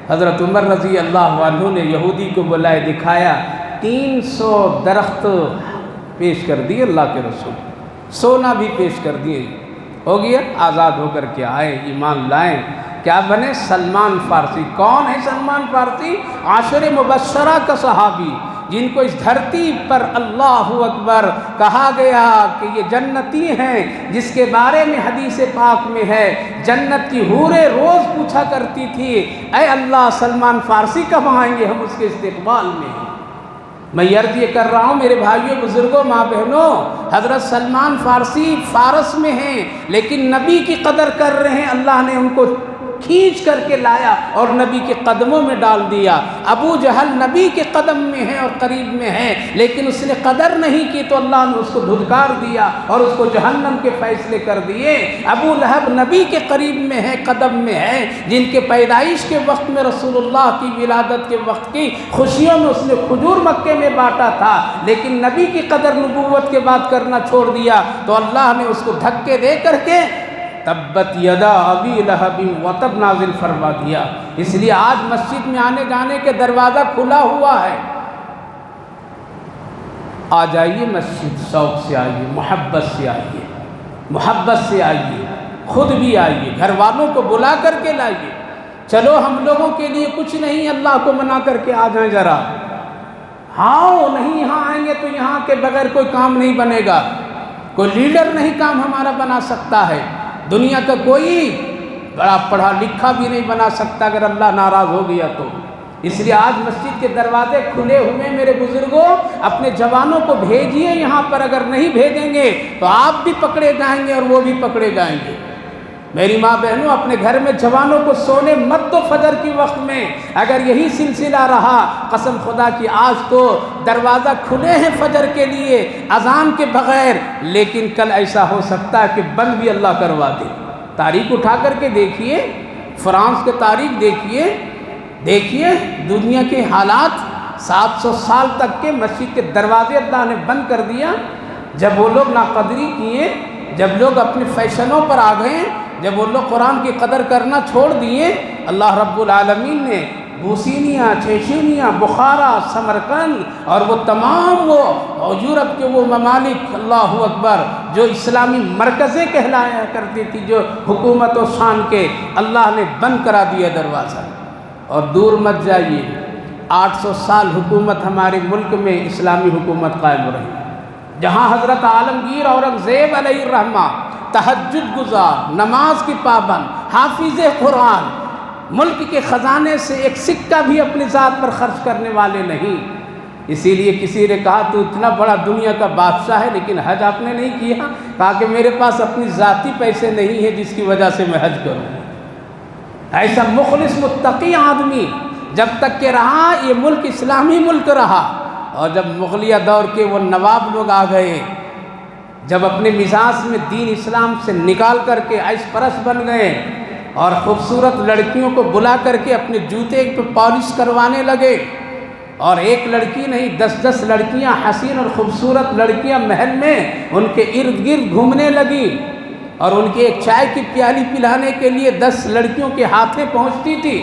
حضرت عمر رضی اللہ عنہ نے یہودی کو بلائے دکھایا، 300 درخت پیش کر دیے اللہ کے رسول، سونا بھی پیش کر دیے، ہو گیا آزاد ہو کر کے آئے، ایمان لائیں، کیا بنے؟ سلمان فارسی۔ کون ہے سلمان فارسی؟ 10 مبشرہ کا صحابی، جن کو اس دھرتی پر اللہ اکبر کہا گیا کہ یہ جنتی ہیں، جس کے بارے میں حدیث پاک میں ہے جنت کی حوریں روز پوچھا کرتی تھی اے اللہ سلمان فارسی کب آئیں گے، ہم اس کے استقبال میں ہیں۔ میں عرض یہ کر رہا ہوں میرے بھائیوں بزرگوں ماں بہنوں، حضرت سلمان فارسی فارس میں ہیں لیکن نبی کی قدر کر رہے ہیں، اللہ نے ان کو کھینچ کر کے لایا اور نبی کے قدموں میں ڈال دیا۔ ابو جہل نبی کے قدم میں ہے اور قریب میں ہے، لیکن اس نے قدر نہیں کی تو اللہ نے اس کو دھدکار دیا اور اس کو جہنم کے فیصلے کر دیے۔ ابو لہب نبی کے قریب میں ہے، قدم میں ہے، جن کے پیدائش کے وقت میں رسول اللہ کی ولادت کے وقت کی خوشیوں میں اس نے کھجور مکے میں بانٹا تھا، لیکن نبی کی قدر نبوت کے بعد کرنا چھوڑ دیا تو اللہ نے اس کو دھکے دے کر کے تبت یدا ابی لہب وتب نازل فرما دیا۔ اس لیے آج مسجد میں آنے جانے کے دروازہ کھلا ہوا ہے، آ جائیے مسجد، شوق سے آئیے، محبت سے آئیے، محبت سے آئیے، خود بھی آئیے، گھر والوں کو بلا کر کے لائیے۔ چلو ہم لوگوں کے لیے کچھ نہیں، اللہ کو منا کر کے آ جائیں ذرا۔ ہاں نہیں یہاں آئیں گے تو یہاں کے بغیر کوئی کام نہیں بنے گا، کوئی لیڈر نہیں کام ہمارا بنا سکتا ہے، دنیا کا کوئی بڑا پڑھا لکھا بھی نہیں بنا سکتا اگر اللہ ناراض ہو گیا تو۔ اس لیے آج مسجد کے دروازے کھلے ہوئے میرے بزرگوں، اپنے جوانوں کو بھیجیے یہاں پر، اگر نہیں بھیجیں گے تو آپ بھی پکڑے جائیں گے اور وہ بھی پکڑے جائیں گے۔ میری ماں بہنوں اپنے گھر میں جوانوں کو سونے مت دو فجر کی وقت میں، اگر یہی سلسلہ رہا قسم خدا کی آج تو دروازہ کھلے ہیں فجر کے لیے اذان کے بغیر، لیکن کل ایسا ہو سکتا ہے کہ بند بھی اللہ کروا دے۔ تاریخ اٹھا کر کے دیکھیے، فرانس کے تاریخ دیکھیے دنیا کے حالات، 700 سال تک کے مسجد کے دروازے اللہ نے بند کر دیا۔ جب وہ لوگ ناقدری کیے، جب لوگ اپنے فیشنوں پر آ گئے، جب وہ لوگ قرآن کی قدر کرنا چھوڑ دیے، اللہ رب العالمین نے بوسینیا، چیچینیا، بخارا، سمرقند اور وہ تمام وہ یورپ کے وہ ممالک اللہ اکبر جو اسلامی مرکزیں کہلایا کرتی تھی، جو حکومت و شان کے، اللہ نے بند کرا دیا دروازہ۔ اور دور مت جائیے، 800 سال حکومت ہمارے ملک میں اسلامی حکومت قائم رہی، جہاں حضرت عالمگیر اورنگزیب علیہ الرحمہ تہجد گزار، نماز کی پابند، حافظ قرآن، ملک کے خزانے سے ایک سکہ بھی اپنی ذات پر خرچ کرنے والے نہیں۔ اسی لیے کسی نے کہا تو اتنا بڑا دنیا کا بادشاہ ہے لیکن حج آپ نے نہیں کیا، کہا کہ میرے پاس اپنی ذاتی پیسے نہیں ہیں جس کی وجہ سے میں حج کروں۔ ایسا مخلص متقی آدمی جب تک کہ رہا یہ ملک اسلامی ملک رہا، اور جب مغلیہ دور کے وہ نواب لوگ آ گئے، جب اپنے مزاج میں دین اسلام سے نکال کر کے عیش پرست بن گئے اور خوبصورت لڑکیوں کو بلا کر کے اپنے جوتے پہ پالش کروانے لگے، اور ایک لڑکی نہیں 10 لڑکیاں حسین اور خوبصورت لڑکیاں محل میں ان کے ارد گرد گھومنے لگی، اور ان کی ایک چائے کی پیالی پلانے کے لیے 10 لڑکیوں کے ہاتھیں پہنچتی تھی،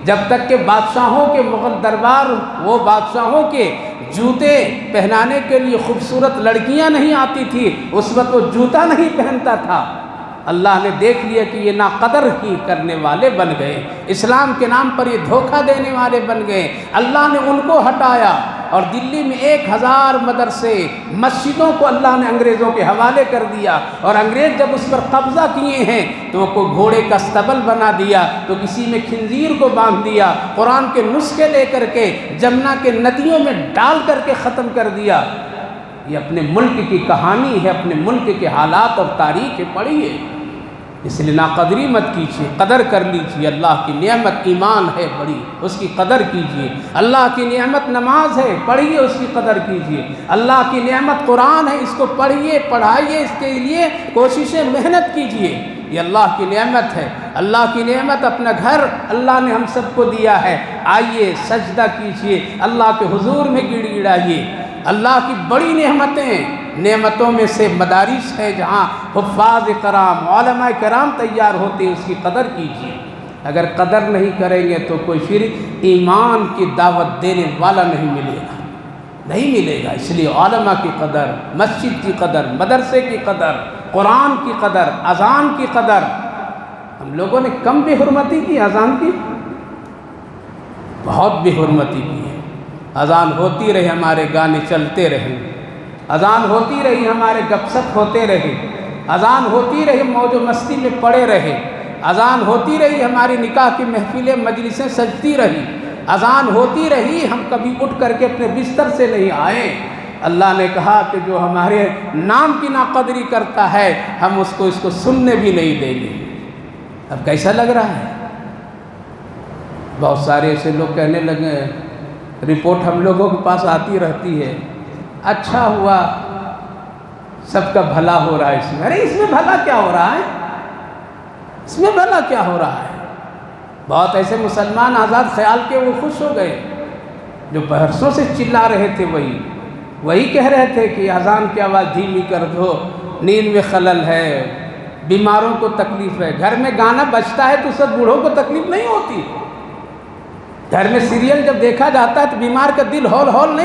جب تک کہ بادشاہوں کے مغل دربار وہ بادشاہوں کے جوتے پہنانے کے لیے خوبصورت لڑکیاں نہیں آتی تھی، اس وقت وہ جوتا نہیں پہنتا تھا۔ اللہ نے دیکھ لیا کہ یہ ناقدر ہی کرنے والے بن گئے، اسلام کے نام پر یہ دھوکہ دینے والے بن گئے، اللہ نے ان کو ہٹایا، اور دلی میں 1000 مدرسے مسجدوں کو اللہ نے انگریزوں کے حوالے کر دیا، اور انگریز جب اس پر قبضہ کیے ہیں تو وہ کوئی گھوڑے کا استبل بنا دیا، تو کسی میں خنزیر کو باندھ دیا، قرآن کے نسخے لے کر کے جمنا کے ندیوں میں ڈال کر کے ختم کر دیا۔ یہ اپنے ملک کی کہانی ہے، اپنے ملک کے حالات اور تاریخ پڑھیے۔ اس لیے ناقدری مت کیجیے، قدر کر لیجیے۔ اللہ کی نعمت ایمان ہے بڑی، اس کی قدر کیجیے۔ اللہ کی نعمت نماز ہے، پڑھیے، اس کی قدر کیجیے۔ اللہ کی نعمت قرآن ہے، اس کو پڑھیے، پڑھائیے، اس کے لیے کوششیں، محنت کیجیے۔ یہ اللہ کی نعمت ہے۔ اللہ کی نعمت اپنا گھر اللہ نے ہم سب کو دیا ہے، آئیے سجدہ کیجیے، اللہ کے حضور میں گڑ گڑائیے۔ اللہ کی بڑی نعمتوں میں سے مدارس ہے جہاں حفاظ کرام، علماء کرام تیار ہوتے ہیں، اس کی قدر کیجیے۔ اگر قدر نہیں کریں گے تو کوئی پھر ایمان کی دعوت دینے والا نہیں ملے گا۔ اس لیے علماء کی قدر، مسجد کی قدر، مدرسے کی قدر، قرآن کی قدر، اذان کی قدر۔ ہم لوگوں نے کم بے حرمتی کی اذان کی، بہت بے حرمتی کی ہے۔ اذان ہوتی رہے، ہمارے گانے چلتے رہے، اذان ہوتی رہی، ہمارے گپ سپ ہوتے رہے، اذان ہوتی رہی، موج و مستی میں پڑے رہے، اذان ہوتی رہی، ہماری نکاح کی محفلیں مجلسیں سجتی رہی، اذان ہوتی رہی، ہم کبھی اٹھ کر کے اپنے بستر سے نہیں آئے۔ اللہ نے کہا کہ جو ہمارے نام کی ناقدری کرتا ہے ہم اس کو سننے بھی نہیں دیں گے۔ اب کیسا لگ رہا ہے؟ بہت سارے ایسے لوگ کہنے لگے، رپورٹ ہم لوگوں کے پاس آتی رہتی ہے، اچھا ہوا سب کا بھلا ہو رہا ہے اس میں۔ ارے اس میں بھلا کیا ہو رہا ہے؟ اس میں بھلا کیا ہو رہا ہے؟ بہت ایسے مسلمان آزاد خیال کے وہ خوش ہو گئے جو برسوں سے چلا رہے تھے، وہی کہہ رہے تھے کہ اذان کی آواز دھیمی کر دو، نیند میں خلل ہے، بیماروں کو تکلیف ہے۔ گھر میں گانا بجتا ہے تو سب بوڑھوں کو تکلیف نہیں ہوتی؟ گھر میں سیریل جب دیکھا جاتا ہے تو بیمار کا دل ہول ہول نہیں